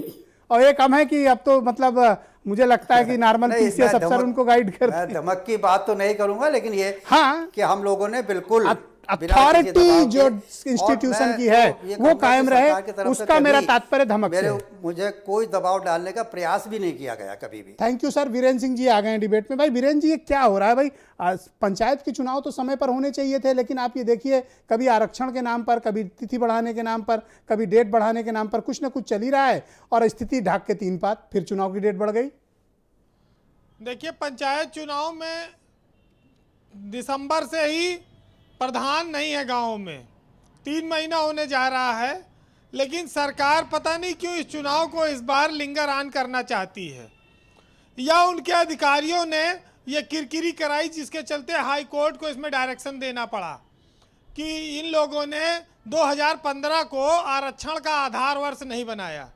और एक हम है कि अब तो मतलब मुझे लगता है कि नॉर्मल पीसीएस अफसर उनको गाइड करते हैं। धमक की बात तो नहीं करूंगा, लेकिन ये हाँ कि हम लोगों ने बिल्कुल अथॉरिटी जो इंस्टीट्यूशन की है वो कायम रहे, उसका मेरा तात्पर्य धमक से। मुझे कोई दबाव डालने का प्रयास भी नहीं किया गया कभी भी। Thank you sir. Virendra Singh ji आ गए हैं डिबेट में। भाई वीरेंद्र जी, ये क्या हो रहा है भाई? पंचायत के चुनाव तो समय पर होने चाहिए थे, लेकिन आप ये देखिए, कभी आरक्षण के नाम पर, कभी तिथि बढ़ाने के नाम पर, कभी डेट बढ़ाने के नाम पर कुछ ना कुछ चल ही रहा है, और स्थिति ढाक के 3 पात, फिर चुनाव की डेट बढ़ गई। देखिए, पंचायत चुनाव में दिसंबर से ही प्रधान नहीं है गाँव में, 3 महीना होने जा रहा है, लेकिन सरकार पता नहीं क्यों इस चुनाव को इस बार लिंगर ऑन करना चाहती है, या उनके अधिकारियों ने ये किरकिरी कराई जिसके चलते हाई कोर्ट को इसमें डायरेक्शन देना पड़ा कि इन लोगों ने 2015 को आरक्षण का आधार वर्ष नहीं बनाया।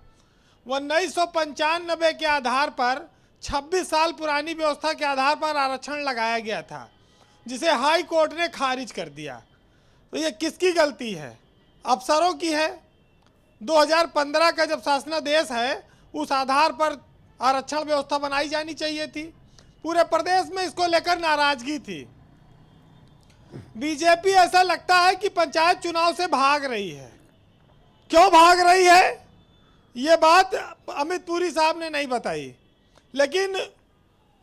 1995 के आधार पर 26 साल पुरानी व्यवस्था के आधार पर आरक्षण लगाया गया था, जिसे हाई कोर्ट ने खारिज कर दिया। तो ये किसकी गलती है? अफसरों की है। 2015 का जब शासनादेश है, उस आधार पर आरक्षण व्यवस्था बनाई जानी चाहिए थी। पूरे प्रदेश में इसको लेकर नाराजगी थी। बीजेपी ऐसा लगता है कि पंचायत चुनाव से भाग रही है। क्यों भाग रही है, ये बात अमित पुरी साहब ने नहीं बताई, लेकिन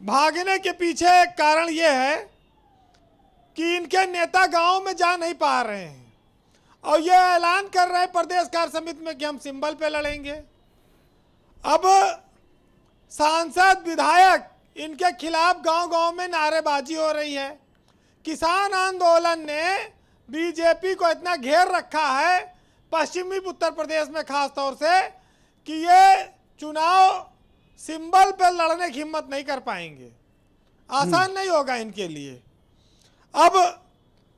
भागने के पीछे एक कारण ये है कि इनके नेता गांव में जा नहीं पा रहे हैं, और ये ऐलान कर रहे हैं प्रदेश कार्य समिति में कि हम सिंबल पे लड़ेंगे। अब सांसद, विधायक, इनके खिलाफ गांव-गांव में नारेबाजी हो रही है। किसान आंदोलन ने बीजेपी को इतना घेर रखा है, पश्चिमी उत्तर प्रदेश में खास तौर से, कि ये चुनाव सिंबल पे लड़ने की हिम्मत नहीं कर पाएंगे, आसान नहीं होगा इनके लिए। अब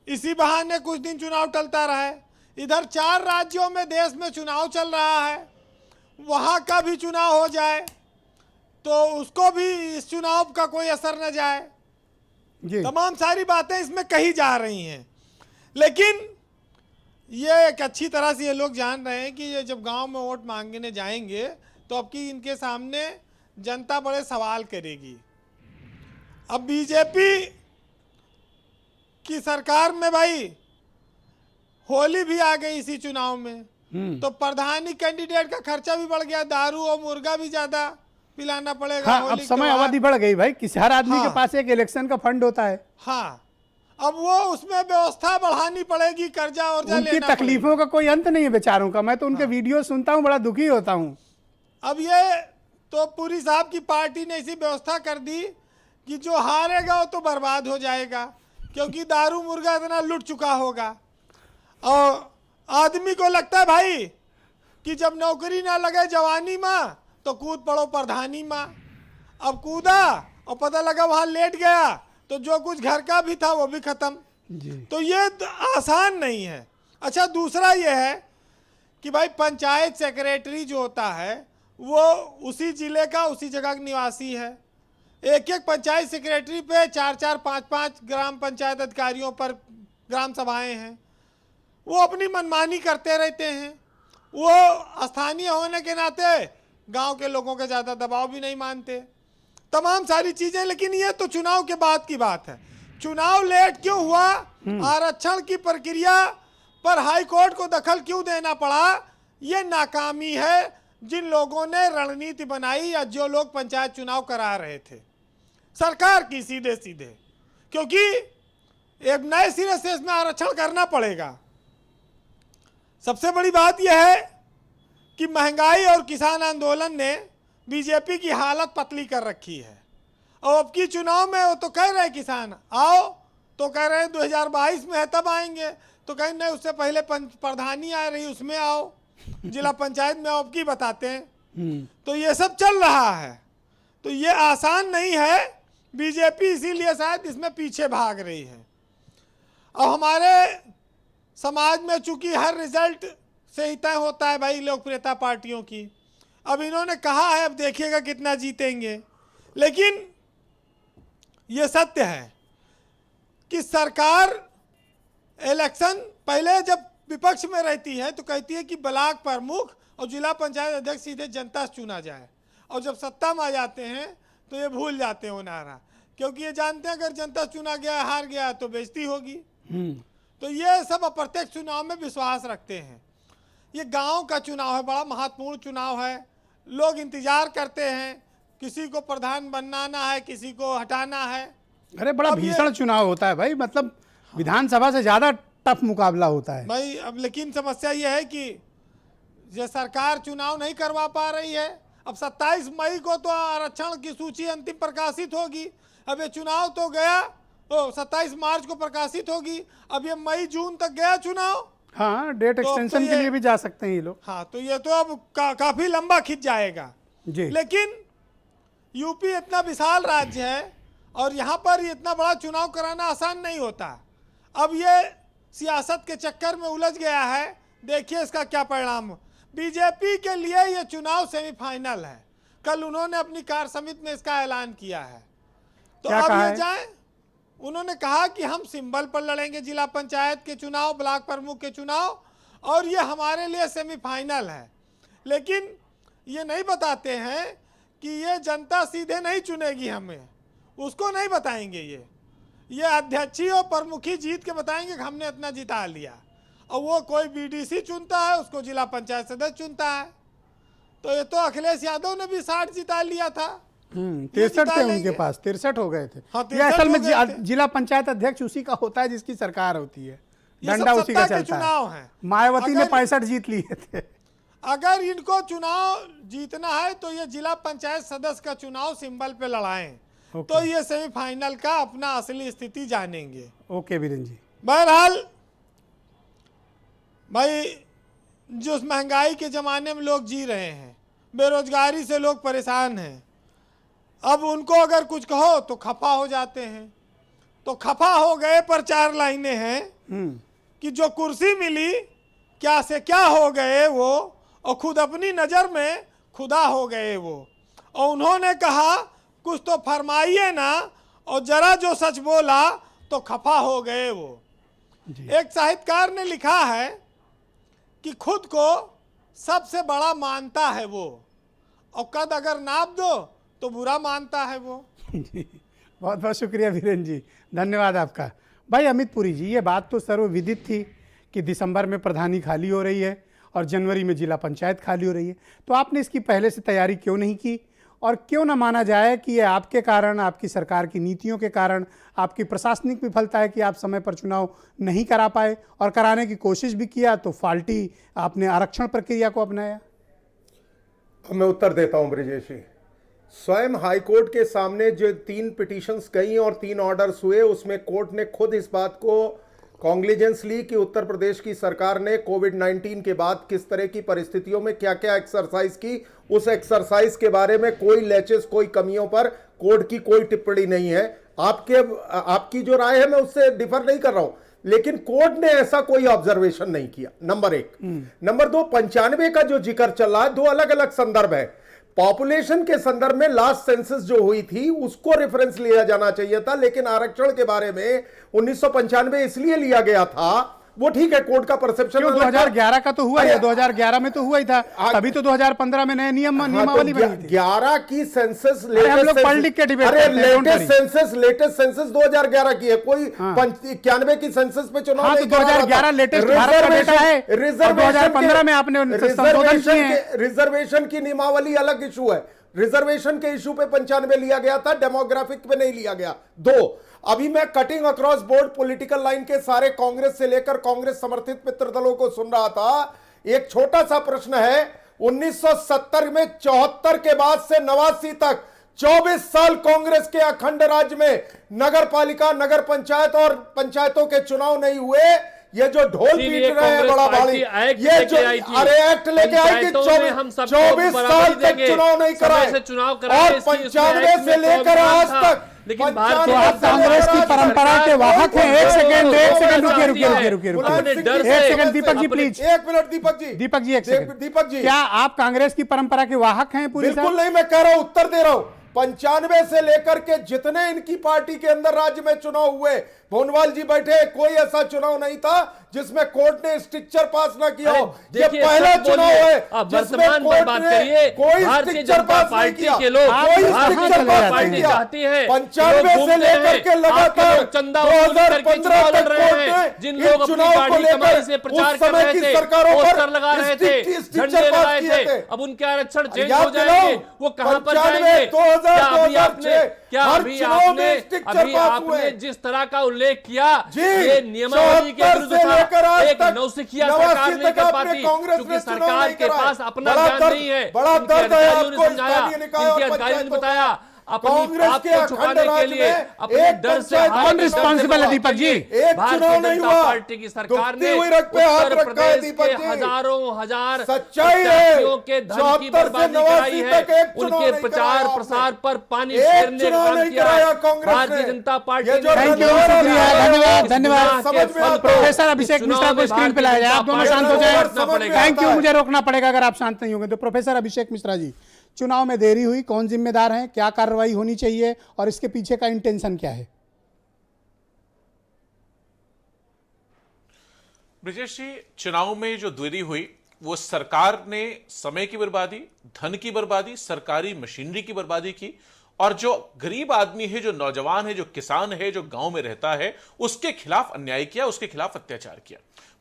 इसी बहाने कुछ दिन चुनाव टलता रहा है, इधर 4 राज्यों में देश में चुनाव चल रहा है, वहाँ का भी चुनाव हो जाए तो उसको भी इस चुनाव का कोई असर न जाए। जी तमाम सारी बातें इसमें कही जा रही हैं, लेकिन ये एक अच्छी तरह से ये लोग जान रहे हैं कि ये जब गांव में वोट मांगने जाएंगे तो अब की इनके सामने जनता बड़े सवाल करेगी। अब बीजेपी की सरकार में भाई होली भी आ गई इसी चुनाव में, तो प्रधानी कैंडिडेट का खर्चा भी बढ़ गया, दारू और मुर्गा भी ज्यादा पिलाना पड़ेगा। हाँ, अब होली समय त्योहार। अवधि बढ़ गई भाई, किसी हर आदमी हाँ। के पास एक इलेक्शन का फंड होता है। हाँ, अब वो उसमें व्यवस्था बढ़ानी पड़ेगी, कर्जा और उनकी तकलीफों का कोई अंत नहीं है बेचारों का। मैं तो उनके वीडियो सुनता हूँ, बड़ा दुखी होता हूँ। अब ये तो पूरी साहब की पार्टी ने ऐसी व्यवस्था कर दी कि जो हारेगा वो तो बर्बाद हो जाएगा, क्योंकि दारू मुर्गा इतना लुट चुका होगा। और आदमी को लगता है भाई कि जब नौकरी ना लगे जवानी में तो कूद पड़ो प्रधानी में। अब कूदा और पता लगा वहाँ लेट गया तो जो कुछ घर का भी था वो भी खत्म। तो ये आसान नहीं है। अच्छा, दूसरा ये है कि भाई पंचायत सेक्रेटरी जो होता है वो उसी जिले का उसी जगह का निवासी है। एक एक पंचायत सेक्रेटरी पे 4-4, 5-5 ग्राम पंचायत अधिकारियों पर ग्राम सभाएं हैं, वो अपनी मनमानी करते रहते हैं। वो स्थानीय होने के नाते गांव के लोगों के ज़्यादा दबाव भी नहीं मानते, तमाम सारी चीज़ें। लेकिन ये तो चुनाव के बाद की बात है। चुनाव लेट क्यों हुआ, आरक्षण की प्रक्रिया पर हाई कोर्ट को दखल क्यों देना पड़ा, ये नाकामी है जिन लोगों ने रणनीति बनाई या जो लोग पंचायत चुनाव करा रहे थे सरकार की सीधे सीधे, क्योंकि एक नए सिरे से इसमें आरक्षण करना पड़ेगा। सबसे बड़ी बात यह है कि महंगाई और किसान आंदोलन ने बीजेपी की हालत पतली कर रखी है। और अब की चुनाव में वो तो कह रहे हैं किसान आओ, तो कह रहे हैं 2022 में है तब आएंगे, तो कहीं नहीं उससे पहले प्रधानी आ रही उसमें आओ, जिला पंचायत में अब की बताते हैं। तो ये सब चल रहा है, तो ये आसान नहीं है। बीजेपी इसीलिए शायद इसमें पीछे भाग रही है। अब हमारे समाज में चूंकि हर रिजल्ट से ही तय होता है भाई लोकप्रियता पार्टियों की। अब इन्होंने कहा है, अब देखिएगा कितना जीतेंगे, लेकिन ये सत्य है कि सरकार इलेक्शन पहले जब विपक्ष में रहती है तो कहती है कि ब्लॉक प्रमुख और जिला पंचायत अध्यक्ष सीधे जनता से चुना जाए, और जब सत्ता में आ जाते हैं तो ये भूल जाते हैं वो नारा, क्योंकि ये जानते हैं अगर जनता चुना गया हार गया तो बेइज्जती होगी। तो ये सब अप्रत्यक्ष चुनाव में विश्वास रखते हैं। ये गांव का चुनाव है, बड़ा महत्वपूर्ण चुनाव है, लोग इंतजार करते हैं, किसी को प्रधान बनाना है, किसी को हटाना है। अरे बड़ा भीषण चुनाव होता है भाई, मतलब विधानसभा से ज्यादा टफ मुकाबला होता है भाई। अब लेकिन समस्या ये है कि ये सरकार चुनाव नहीं करवा पा रही है। अब 27 मई को तो आरक्षण की सूची अंतिम प्रकाशित होगी। अब ये चुनाव तो गया, 27 मार्च को प्रकाशित होगी, अब ये मई जून तक गया चुनाव। हाँ, डेट एक्सटेंशन के लिए भी जा सकते हैं ये लोग। हाँ, तो ये तो अब काफी लंबा खिंच जाएगा जी। लेकिन यूपी इतना विशाल राज्य है और यहाँ पर इतना बड़ा चुनाव कराना आसान नहीं होता। अब ये सियासत के चक्कर में उलझ गया है, देखिए इसका क्या परिणाम। बीजेपी के लिए ये चुनाव सेमीफाइनल है। कल उन्होंने अपनी कार्य समिति में इसका ऐलान किया है। तो अब ये जाए, उन्होंने कहा कि हम सिंबल पर लड़ेंगे जिला पंचायत के चुनाव, ब्लॉक प्रमुख के चुनाव, और ये हमारे लिए सेमीफाइनल है। लेकिन ये नहीं बताते हैं कि ये जनता सीधे नहीं चुनेगी हमें, उसको नहीं बताएंगे। ये अध्यक्षी और प्रमुखी जीत के बताएंगे कि हमने इतना जिता लिया, और वो कोई बीडीसी चुनता है, उसको जिला पंचायत सदस्य चुनता है। तो ये तो अखिलेश यादव ने भी 60 जिता लिया था। 63 थे उनके पास, 63 हो गए थे। हाँ, ये असल में 63 हो गए थे। जिला पंचायत अध्यक्ष उसी का होता है जिसकी सरकार होती है, ये डंडा सब उसी का सत्ता के चलता चुनाव है। हैं। मायावती ने अगर- 65 जीत लिए थे। अगर इनको चुनाव जीतना है तो ये जिला पंचायत सदस्य का चुनाव सिंबल पे लड़ाएं, तो ये सेमीफाइनल का अपना असली स्थिति जानेंगे। ओके वीरेंद्र जी। बहरहाल भाई, जो महंगाई के ज़माने में लोग जी रहे हैं, बेरोजगारी से लोग परेशान हैं, अब उनको अगर कुछ कहो तो खफा हो जाते हैं। तो खफा हो गए पर 4 लाइनें हैं कि जो कुर्सी मिली क्या से क्या हो गए वो, और खुद अपनी नज़र में खुदा हो गए वो। और उन्होंने कहा कुछ तो फरमाइए ना, और जरा जो सच बोला तो खफा हो गए वो। एक साहित्यकार ने लिखा है कि खुद को सबसे बड़ा मानता है वो, और कद अगर नाप दो तो बुरा मानता है वो। बहुत बहुत शुक्रिया वीरेंद्र जी, धन्यवाद आपका। भाई अमित पुरी जी, ये बात तो सर्वविदित थी कि दिसंबर में प्रधानी खाली हो रही है और जनवरी में जिला पंचायत खाली हो रही है, तो आपने इसकी पहले से तैयारी क्यों नहीं की? और क्यों ना माना जाए कि ये आपके कारण, आपकी सरकार की नीतियों के कारण, आपकी प्रशासनिक विफलता है कि आप समय पर चुनाव नहीं करा पाए, और कराने की कोशिश भी किया तो फाल्टी आपने आरक्षण प्रक्रिया को अपनाया? मैं उत्तर देता हूं ब्रिजेश जी। स्वयं हाईकोर्ट के सामने जो 3 पिटीशंस गई और 3 ऑर्डर्स हुए, उसमें कोर्ट ने खुद इस बात को कॉन्ग्लिजेंस ली कि उत्तर प्रदेश की सरकार ने कोविड-19 के बाद किस तरह की परिस्थितियों में क्या क्या एक्सरसाइज की, उस एक्सरसाइज के बारे में कोई लैचेस, कोई कमियों पर कोर्ट की कोई टिप्पणी नहीं है। आपकी जो राय है मैं उससे डिफर नहीं कर रहा हूं, लेकिन कोर्ट ने ऐसा कोई ऑब्जर्वेशन नहीं किया, नंबर 1। नंबर 2, 95 का जो जिक्र चल रहा है, 2 अलग अलग संदर्भ है। पॉपुलेशन के संदर्भ में लास्ट सेंसस जो हुई थी उसको रेफरेंस लिया जाना चाहिए था, लेकिन आरक्षण के बारे में 1995 इसलिए लिया गया था, वो ठीक है, कोर्ट का परसेप्शन 2011 का तो हुआ ही, 2011 में तो हुआ ही था, तभी तो 2015 में नए नियमावली बनी थी। 11 की सेंसस लेटेस्ट सेंसस 2011 की है, कोई 91 की सेंसस पे चुनाव नहीं। 2011 लेटेस्ट भारत का डेटा है, 2015 में आपने रिजर्वेशन की नियमावली अलग इशू है। रिजर्वेशन के इशू पे 95 लिया गया था, डेमोग्राफिक पे नहीं लिया गया। 2, अभी मैं cutting across board political line के सारे कांग्रेस से लेकर कांग्रेस समर्थित मित्र दलों को सुन रहा था। एक छोटा सा प्रश्न है, 1970 में 74 के बाद से 89 तक 24 साल कांग्रेस के अखंड राज्य में नगर पालिका, नगर पंचायत और पंचायतों के चुनाव नहीं हुए। ये जो ढोल पीट रहे हैं बड़ा भारी, ये जो अरे एक्ट लेके आई कि 24 साल तक चुनाव नहीं कराए, और 95 से लेकर आज तक। लेकिन कांग्रेस की परंपरा के वाहक हैं। एक सेकंड रुकिए, एक second Deepak ji please, 1 minute Deepak ji, एक सेकंड। दीपक जी, क्या आप कांग्रेस की परंपरा के वाहक हैं? पूरी बिल्कुल नहीं, मैं कह रहा हूं, उत्तर दे रहा हूं। 95 से लेकर के जितने इनकी पार्टी के अंदर राज्य में चुनाव हुए, भोनवाल जी बैठे, कोई ऐसा चुनाव नहीं था जिसमें कोर्ट ने स्ट्रिक्चर पास ना किया हो। ये पहला चुनाव है जिसमें कोर्ट ने कोई स्ट्रिक्चर पास नहीं किया, कोई स्ट्रिक्चर पास नहीं किया। 95 से लेकर के लगातार 2015 तक कोर्ट ने इन चुनाव को लेकर उस समय की सरकारों पर स्ट्रिक्चर पास किए थे। अब उनके आरक्षण चेंज हो जाएंगे, वो कहां पर जाएंगे? क्या अभी आपने जिस तरह का उल्लेख किया, ये नियमावली के विरुद्ध था, एक नौसिखिया सरकार नहीं कर पाती, क्योंकि सरकार के पास अपना ज्ञान नहीं है। बड़ा दर्द है आपको, इनके अधिकारियों ने बताया अपनी बात को छुपाने के लिए, अपने डर से कौन रिस्पॉन्सिबल है दीपक जी? भारतीय जनता पार्टी की सरकार ने उत्तर प्रदेश के हजार सच्चाई है के धन की बर्बादी कराई है, उनके प्रचार प्रसार पर पानी फेरने का काम किया है भारतीय जनता पार्टी। धन्यवाद। प्रोफेसर अभिषेक मिश्रा को स्क्रीन पे लाया जाए, आप दोनों शांत हो जाए। थैंक यू, मुझे रोकना पड़ेगा अगर आप शांत नहीं होंगे तो। प्रोफेसर अभिषेक मिश्रा जी, चुनाव में देरी हुई, कौन जिम्मेदार है, क्या कार्रवाई होनी चाहिए और इसके पीछे का इंटेंशन क्या है? ब्रिजेश जी, चुनाव में जो देरी हुई वो सरकार ने समय की बर्बादी, धन की बर्बादी, सरकारी मशीनरी की बर्बादी की, और जो गरीब आदमी है, जो नौजवान है, जो किसान है, जो गांव में रहता है, उसके खिलाफ अन्याय किया, उसके खिलाफ अत्याचार किया।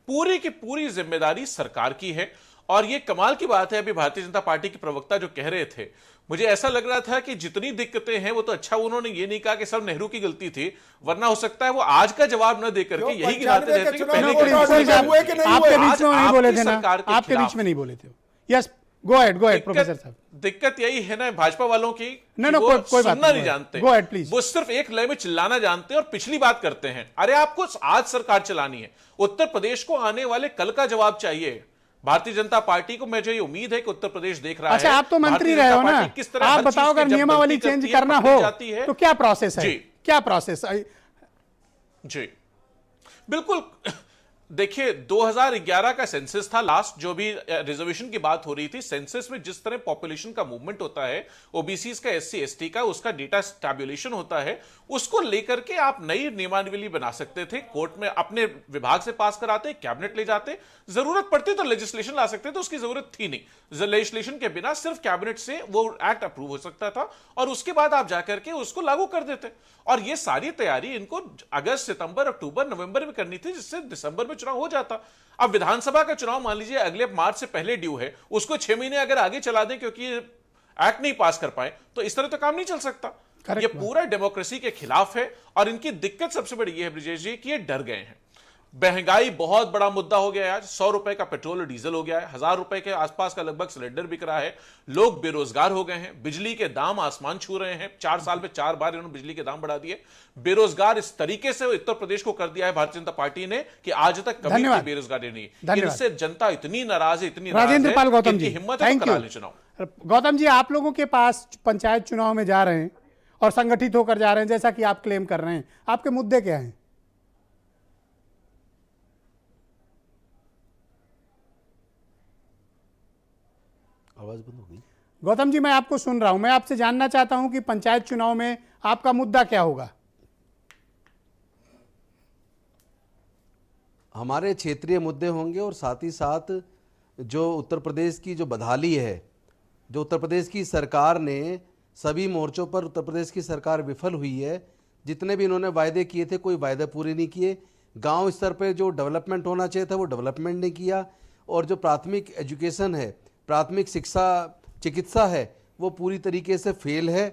पूरी की पूरी जिम्मेदारी सरकार की है। और ये कमाल की बात है, अभी भारतीय जनता पार्टी के प्रवक्ता जो कह रहे थे, मुझे ऐसा लग रहा था कि जितनी दिक्कतें हैं वो तो अच्छा, उन्होंने ये नहीं कहा कि सब नेहरू की गलती थी, वरना हो सकता है वो आज का जवाब न देकर के यही गिनाते रहते कि पहले आपके बीच में नहीं बोले थे ना, आपके बीच में नहीं बोले थे। यस, गो अहेड प्रोफेसर साहब। दिक्कत यही है ना भाजपा वालों की, कोई बात नहीं जानते, गो अहेड प्लीज। वो सिर्फ एक लय में चिल्लाना जानते हैं और पिछली बात करते हैं। अरे आपको आज सरकार चलानी है, उत्तर प्रदेश को आने वाले कल का जवाब चाहिए। भारतीय जनता पार्टी को मुझे ये उम्मीद है कि उत्तर प्रदेश देख रहा है। अच्छा, आप तो मंत्री भारतीय रहे हो जनता ना, पार्टी किस तरह आप हर चीज बताओ की अगर जब नियमावली गलती चेंज करती है, करना पकड़ी हो जाती है। तो क्या प्रोसेस है? जी। क्या प्रोसेस है? जी बिल्कुल। देखिए 2011 का सेंसस था लास्ट, जो भी रिजर्वेशन की बात हो रही थी। सेंसस में जिस तरह पॉपुलेशन का मूवमेंट होता है, ओबीसी का, एससी एसटी का, उसका डेटा टैब्यूलेशन होता है, उसको लेकर के आप नई नियमावली बना सकते थे। कोर्ट में अपने विभाग से पास कराते, कैबिनेट ले जाते, जरूरत पड़ती तो लेजिस्लेशन ला सकते थे, उसकी जरूरत थी नहीं। लेजिस्लेशन के बिना सिर्फ कैबिनेट से वो एक्ट अप्रूव हो सकता था और उसके बाद आप जाकर के उसको लागू कर देते। और ये सारी तैयारी इनको अगस्त, सितंबर, अक्टूबर, नवंबर में करनी थी, जिससे दिसंबर में चुनाव हो जाता। अब विधानसभा का चुनाव मान लीजिए अगले मार्च से पहले ड्यू है, उसको 6 महीने अगर आगे चला दें क्योंकि एक्ट नहीं पास कर पाए, तो इस तरह तो काम नहीं चल सकता। ये पूरा डेमोक्रेसी के खिलाफ है। और इनकी दिक्कत सबसे बड़ी ये है ब्रिजेश जी कि ये डर गए हैं। महंगाई बहुत बड़ा मुद्दा हो गया है आज। 100 रुपए का पेट्रोल और डीजल हो गया है, 1000 रुपए के आसपास का लगभग सिलेंडर बिक रहा है। लोग बेरोजगार हो गए हैं, बिजली के दाम आसमान छू रहे हैं। 4 साल में 4 बार इन्होंने बिजली के दाम बढ़ा दिए। बेरोजगार इस तरीके से उत्तर प्रदेश को कर दिया है भारतीय जनता पार्टी ने कि आज तक कभी भी बेरोजगारी नहीं। इनसे जनता इतनी नाराज है, इतनी राजेंद्र पाल गौतम जी, हिम्मत है तो करा ले चुनाव। गौतम जी, आप लोगों के पास पंचायत चुनाव में जा रहे हैं और संगठित होकर जा रहे हैं, जैसा कि आप क्लेम कर रहे हैं, आपके मुद्दे क्या हैं? आवाज बंद हो गई। गौतम जी, मैं आपको सुन रहा हूं। मैं आपसे जानना चाहता हूं कि पंचायत चुनाव में आपका मुद्दा क्या होगा? हमारे क्षेत्रीय मुद्दे होंगे और साथ ही साथ जो उत्तर प्रदेश की जो बदहाली है, जो उत्तर प्रदेश की सरकार ने सभी मोर्चों पर उत्तर प्रदेश की सरकार विफल हुई है। जितने भी इन्होंने वायदे किए थे, कोई वायदे पूरे नहीं किए। गांव स्तर पे जो डेवलपमेंट होना चाहिए था वो डेवलपमेंट नहीं किया। और जो प्राथमिक एजुकेशन है, प्राथमिक शिक्षा, चिकित्सा है, वो पूरी तरीके से फेल है।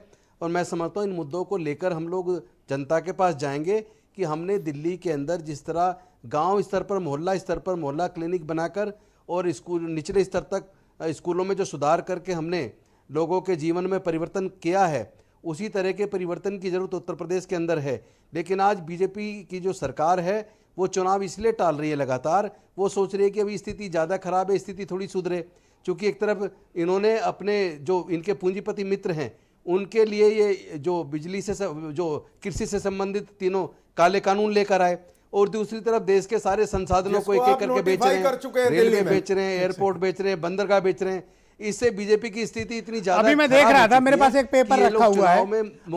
और मैं समझता हूँ इन मुद्दों को लेकर हम लोग जनता के पास जाएंगे कि हमने दिल्ली के अंदर जिस तरह गांव स्तर पर, मोहल्ला स्तर पर मोहल्ला क्लिनिक बनाकर और स्कूल निचले स्तर तक स्कूलों में जो सुधार करके हमने लोगों के जीवन में परिवर्तन किया है, उसी तरह के परिवर्तन की ज़रूरत उत्तर प्रदेश के अंदर है। लेकिन आज बीजेपी की जो सरकार है वो चुनाव इसलिए टाल रही है लगातार। वो सोच रही है कि अभी स्थिति ज़्यादा खराब है, स्थिति थोड़ी सुधरे। क्योंकि एक तरफ इन्होंने अपने जो इनके पूंजीपति मित्र हैं उनके लिए ये जो बिजली से जो कृषि से संबंधित तीनों काले कानून लेकर आए, और दूसरी तरफ देश के सारे संसाधनों को एक एक करके बेच रहे हैं। रेलवे बेच रहे हैं, एयरपोर्ट बेच रहे हैं, बंदरगाह बेच रहे हैं। इससे बीजेपी की स्थिति इतनी ज्यादा अभी मैं देख रहा था, मेरे पास एक पेपर रखा हुआ है,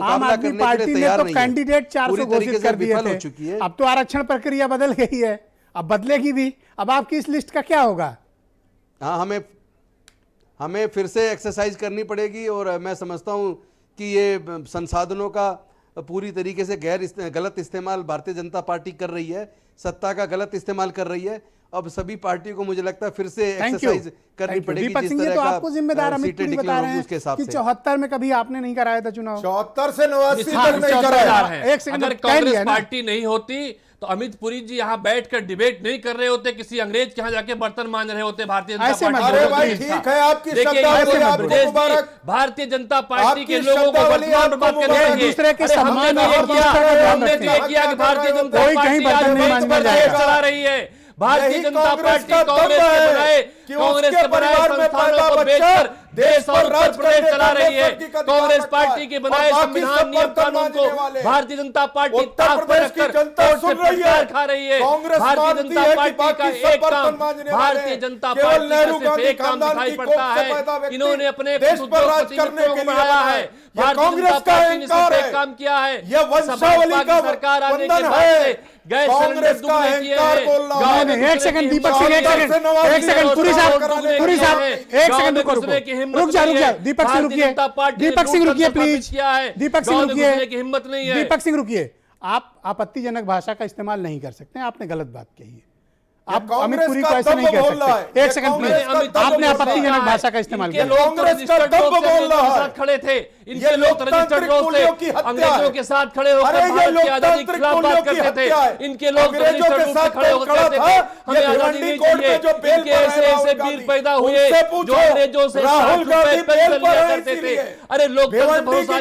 आम आदमी पार्टी ने तो कैंडिडेट 400 घोषित कर दिए थे। अब तो आरक्षण प्रक्रिया बदल गई है, अब बदलेगी भी। अब आपकी इस लिस्ट का क्या होगा? हाँ, हमें फिर से एक्सरसाइज करनी पड़ेगी। और मैं समझता हूँ कि ये संसाधनों का पूरी तरीके से गलत इस्तेमाल भारतीय जनता पार्टी कर रही है, सत्ता का गलत इस्तेमाल कर रही है। अब सभी पार्टियों को मुझे लगता है फिर से एक्सरसाइज करनी पड़ेगी। दीपक सिंह, ये तो आपको जिम्मेदार अमित पुरी बता रहे हैं कि 74 में कभी आपने नहीं कराया था चुनाव। 74 से 89 तक नहीं कराया। एक सेकंड, अगर कांग्रेस पार्टी नहीं होती तो अमित पुरी जी यहाँ बैठकर डिबेट नहीं कर रहे होते, किसी अंग्रेज के यहाँ जाके बर्तन मान रहे होते भारतीय जनता पार्टी। अरे भाई ठीक है, आपकी शब्दावली आपको मुबारक। भारतीय जनता पार्टी के लोगों को वर्तमान बर्बाद करने दूसरे के सम्मान हमने तो ये किया कि भारतीय जनता पार्टी चला रही है। भारतीय जनता पार्टी कांग्रेस के बनाए संस्थानों को बेचकर देश और उत्तर प्रदेश चला रही है। कांग्रेस पार्टी के बनाए संविधान नियम कानून को भारतीय जनता पार्टी ताक पर रखकर कोर्ट से फटकार खा रही है। भारतीय जनता पार्टी का एक काम, भारतीय जनता पार्टी का सिर्फ एक काम दिखाई पड़ता है, इन्होंने अपने उद्योगपति मित्रों को बढ़ाया है। भारतीय जनता पार्टी ने सिर्फ एक काम किया है, समाजवादी सरकार आने के बाद से गैस सिलेंडर दुगने किए हैं। एक सेकंड दीपक सिंह, एक सेकंड पुरी साहब, एक सेकंड रुक जा दीपक सिंह रुकिए, दीपक सिंह रुकिए प्लीज, दीपक सिंह रुकिए, हिम्मत नहीं है। दीपक सिंह रुकिए, आप आपत्तिजनक भाषा का इस्तेमाल नहीं कर सकते, आपने गलत बात कही है। आप अमित पुरी को ऐसे नहीं कह सकते। एक सेकंड प्लीज, आपने आपत्तिजनक भाषा का इस्तेमाल किया। खड़े थे, इनके लोग रजिस्टर्ड रोल से अंग्रेजों के साथ खड़े होकर भारत की आजादी के खिलाफ बात करते थे। इनके लोग रजिस्टर्ड रूप से खड़े होकर कहते थे हमें आजादी नहीं चाहिए। इनके ऐसे ऐसे वीर पैदा हुए जो अंग्रेजों से 60 रुपए पेंशन लिया करते थे। अरे लोकतंत्र भरोसा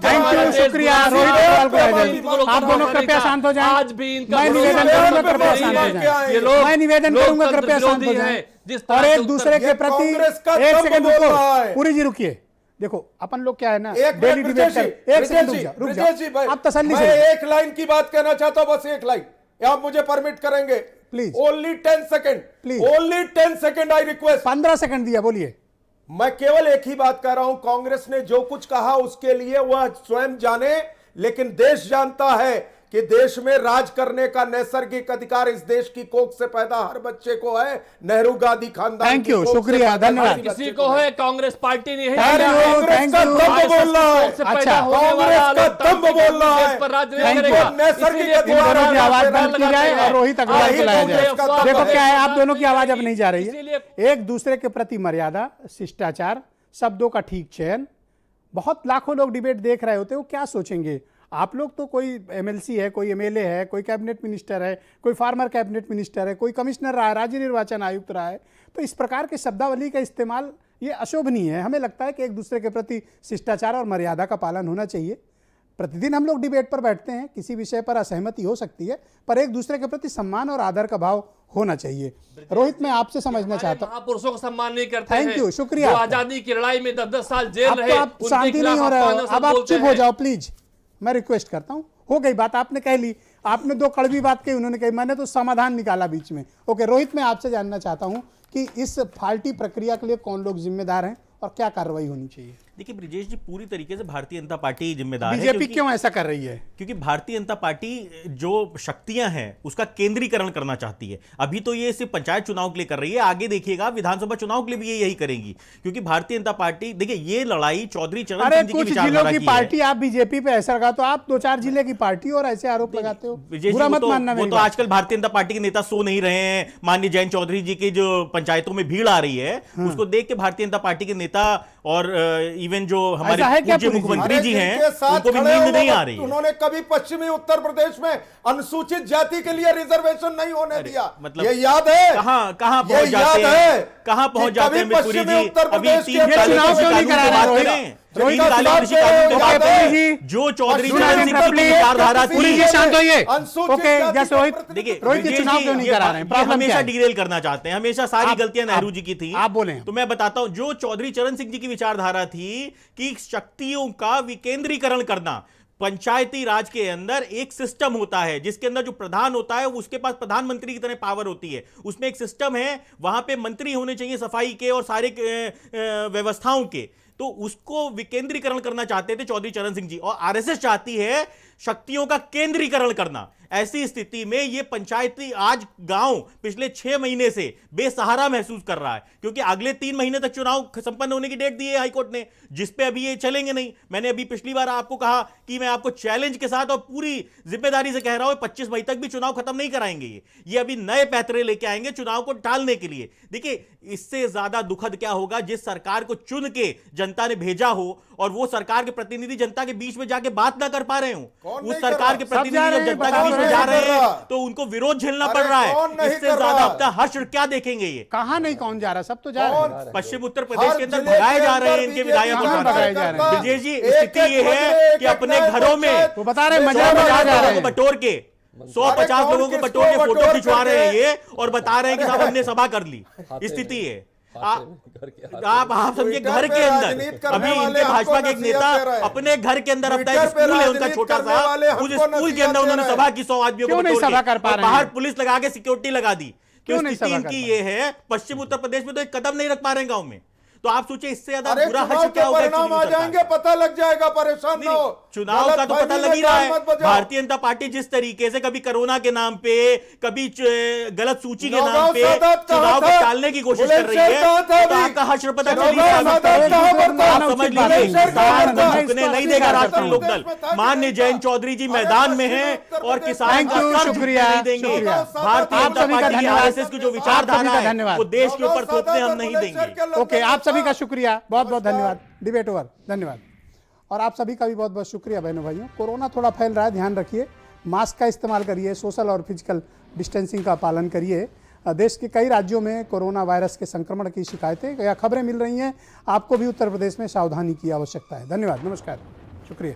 थैंक यू, शुक्रिया। रोहित अग्रवाल को आप दोनों कृपया शांत हो जाएं। आज भी इनका मैं निवेदन करूंगा, कृपया शांत हो जाएं। जाएं। आए ये लोग मैं निवेदन करूंगा लोकतंत्र कृपया शांत हो विरोधी जाएं। हैं, जिस और तरह से एक दूसरे के प्रति कांग्रेस का एक दम सेकंड बोल रुको, रहा है। पूरी जी रुकिए। देखो अपन लोग क्या है ना, एक डेली मिनट डिबेट ब्रजेश कर, एक सेकंड जी, रुक ब्रजेश जी जाओ, भाई, आप तसल्ली मैं से एक लाइन की बात कहना चाहता हूं, बस एक लाइन आप मुझे परमिट करेंगे please, only 10 second please, only 10 second I request. 15 second दिया, बोलिए। मैं केवल एक ही बात कह रहा हूं, कांग्रेस ने जो कुछ कहा उसके लिए वह स्वयं जाने, लेकिन देश जानता है कि देश में राज करने का नैसर्गिक अधिकार इस देश की कोख से पैदा हर बच्चे को है। नेहरू गांधी खानदान थैंक की यू, कोख से शुक्रिया, पैदा धन्यवाद। हर किसी बच्चे को है कांग्रेस पार्टी नहीं है, थैंक यू, कांग्रेस थैंक का यू। दम बोल रहा है। से पैदा अच्छा, होने कांग्रेस वाला का दम बोल रहा है। देश पर राज नहीं थैंक यू। करेगा। नैसर्गिक इसीलिए इन दोनों की आवाज लगाते बंद की जाए हैं। और रोहित अग्रवाल यही को लाया जाए। कांग्रेस का देखो दम क्या है, है। आप दोनों की आवाज अब नहीं जा रही है। इसीलिए एक दूसरे के प्रति मर्यादा, शिष्टाचार, शब्दों का ठीक चयन। बहुत लाखों लोग डिबेट देख रहे होते हैं, वो क्या सोचेंगे? आप लोग तो कोई एमएलसी है, कोई एमएलए है, कोई कैबिनेट मिनिस्टर है, कोई फार्मर कैबिनेट मिनिस्टर है, कोई कमिश्नर रहा है, राज्य निर्वाचन आयुक्त रहा है। तो इस प्रकार के शब्दावली का इस्तेमाल ये अशोभनीय है। हमें लगता है कि एक दूसरे के प्रति शिष्टाचार और मर्यादा का पालन होना चाहिए। प्रतिदिन हम लोग डिबेट पर बैठते हैं, किसी विषय पर असहमति हो सकती है, पर एक दूसरे के प्रति सम्मान और आदर का भाव होना चाहिए। रोहित, मैं आपसे समझना चाहता हूँ। महापुरुषों को सम्मान नहीं करते थैंक हैं। यू, शुक्रिया। जो आजादी की लड़ाई में 10-10 साल जेल अब रहे, तो आप उनके शांति खिलाफ नहीं हो रहे हो, अपमान अब आप बोलते चुप हो हैं। जाओ प्लीज। मैं रिक्वेस्ट करता हूँ, हो गई बात, आपने कह ली, आपने दो कड़वी बात कही, उन्होंने कही, मैंने तो समाधान निकाला बीच में। ओके रोहित, मैं आपसे जानना चाहता हूँ कि इस फाल्टी प्रक्रिया के लिए कौन लोग जिम्मेदार हैं और क्या कार्रवाई होनी चाहिए? देखिए ब्रिजेश जी, पूरी तरीके से भारतीय जनता पार्टी जिम्मेदार है। बीजेपी क्यों ऐसा कर रही है? क्योंकि भारतीय जनता पार्टी जो शक्तियां हैं उसका केंद्रीकरण करना चाहती है। अभी तो ये सिर्फ पंचायत चुनाव के लिए कर रही है, आगे देखिएगा विधानसभा चुनाव के लिए भी ये यही करेंगी। क्योंकि भारतीय जनता पार्टी, देखिए ये लड़ाई चौधरी चरण अरे सिंह जी की कुछ जिलों विचारधारा की की पार्टी आप बीजेपी पे ऐसा लगा, तो आप 2-4 जिले की पार्टी और ऐसे आरोप लगाते हो, विजय जी, बुरा मत मानना वो मेरी तो बात। आजकल भारतीय जनता पार्टी के नेता सो नहीं रहे हैं। माननीय जयंत चौधरी जी की जो पंचायतों में भीड़ आ रही है, उसको देख के भारतीय जनता पार्टी के नेता और इवन जो हमारे ऐसा है क्या पूज्य पुरी जी? मुख्यमंत्री जी हैं, जिनके साथ उनको भी खड़े नींद हो नहीं वो, आ रही है। उन्होंने कभी पश्चिमी उत्तर प्रदेश में अनुसूचित जाति के लिए रिजर्वेशन नहीं होने दिया। मतलब ये याद है? कहाँ पहुंच ये जाते याद हैं? है कहाँ पहुंच कि जाते हैं कभी मितुरी पश्चिमी जी? उत्तर अभी प्रदेश तीन के काले चुनाव कृषि क्यों नहीं कानून करा की रहे बात रोहित? करें। रोहित तीन का काले चुनाव कृषि कानून की बात पुरी करें। जी, जो चौधरी सुना चरण है सिंह जी की प्लीज। विचारधारा पुरी थी, जी शांत होइए। अनुसूचित ओके, जाति जस्ट के रोहित, प्रतिनिधि- देखिए रोहित जी विजय चुनाव जी, क्यों नहीं ये करा रहे हैं? ये प्रॉब्लम क्या हमेशा है? डिरेल करना चाहते हैं, हमेशा सारी आप- गलतियां नेहरू आप- जी की थी। आप बोलें। तो मैं बताता हूं, जो चौधरी चरण सिंह जी की विचारधारा थी कि शक्तियों का विकेंद्रीकरण करना। पंचायती राज के अंदर एक सिस्टम होता है जिसके अंदर जो प्रधान होता है उसके पास प्रधानमंत्री की तरह पावर होती है। उसमें एक सिस्टम है, वहां पे मंत्री होने चाहिए सफाई के और सारे व्यवस्थाओं के। तो उसको विकेंद्रीकरण करना चाहते थे चौधरी चरण सिंह जी, और आरएसएस चाहती है शक्तियों का केंद्रीकरण करना। ऐसी स्थिति में ये पंचायती आज गांव पिछले 6 महीने से बेसहारा महसूस कर रहा है, क्योंकि अगले 3 महीने तक चुनाव संपन्न होने की डेट दी है हाईकोर्ट ने, जिस पे अभी ये चलेंगे नहीं। मैंने अभी पिछली बार आपको कहा कि मैं आपको चैलेंज के साथ और पूरी जिम्मेदारी से कह रहा हूं, 25 मई तक भी चुनाव खत्म नहीं कराएंगे। ये अभी नए पैतरे लेके आएंगे चुनाव को टालने के लिए। देखिए इससे ज्यादा दुखद क्या होगा, जिस सरकार को चुन के जनता ने भेजा हो और वो सरकार के प्रतिनिधि जनता के बीच में जाके बात ना कर पा रहे हो। उस सरकार के प्रतिनिधि जब जनता के बीच में जा रहे हैं तो उनको विरोध झेलना पड़ रहा है। इससे ज्यादा अपना हर्ष क्या देखेंगे? ये कहां नहीं, कौन जा रहा, सब तो जा रहे हैं। पश्चिम उत्तर प्रदेश के अंदर भगाए जा रहे हैं इनके विधायक। कहां भगाए जा रहे हैं? विजय जी, स्थिति ये है कि अपने घरों में वो बता रहे हैं मजा में जा रहे हैं। बटोर के 150 लोगों को बटोर के फोटो खिंचवा रहे हैं ये, और बता रहे हैं कि साहब हमने सभा कर ली। स्थिति है आप समझिए घर के अंदर। अभी इनके भाजपा के एक नेता अपने घर के अंदर, अपना एक स्कूल है उनका छोटा सा, उस स्कूल के अंदर उन्होंने सभा की 100 आदमियों को बटोर के बाहर पुलिस लगा के सिक्योरिटी लगा दी। तो स्थिति इनकी ये है, पश्चिम उत्तर प्रदेश में तो एक कदम नहीं रख पा रहे हैं गांव में। तो आप सोचिए इससे ज्यादा बुरा हर्ष क्या होगा? परिणाम आ जाएंगे, पता लग जाएगा, परेशान ना हो। चुनाव का तो पता लग ही रहा है। भारतीय जनता पार्टी जिस तरीके से कभी कोरोना के नाम पे, कभी गलत सूची के नाम पे चुनाव को टालने की कोशिश कर रही है, तो आपका हर्ष पता चल ही रहा है। समझ लीजिए, झुकने नहीं देगा राष्ट्रीय लोकदल। माननीय जयंत चौधरी जी मैदान में हैं और किसान का कर्ज शुक्रिया, नहीं देंगे। शुक्रिया। भारतीय जनता पार्टी की आरएसएस की जो विचारधारा है वो देश के ऊपर थोपने हम नहीं देंगे। ओके, आप सभी का शुक्रिया, बहुत बहुत धन्यवाद। डिबेट ओवर, धन्यवाद। और आप सभी का भी बहुत बहुत शुक्रिया बहनों भाइयों। कोरोना थोड़ा फैल रहा है, ध्यान रखिए, मास्क का इस्तेमाल करिए, सोशल और फिजिकल डिस्टेंसिंग का पालन करिए। देश के कई राज्यों में कोरोना वायरस के संक्रमण की शिकायतें या खबरें मिल रही हैं, आपको भी उत्तर प्रदेश में सावधानी की आवश्यकता है। धन्यवाद, नमस्कार, शुक्रिया।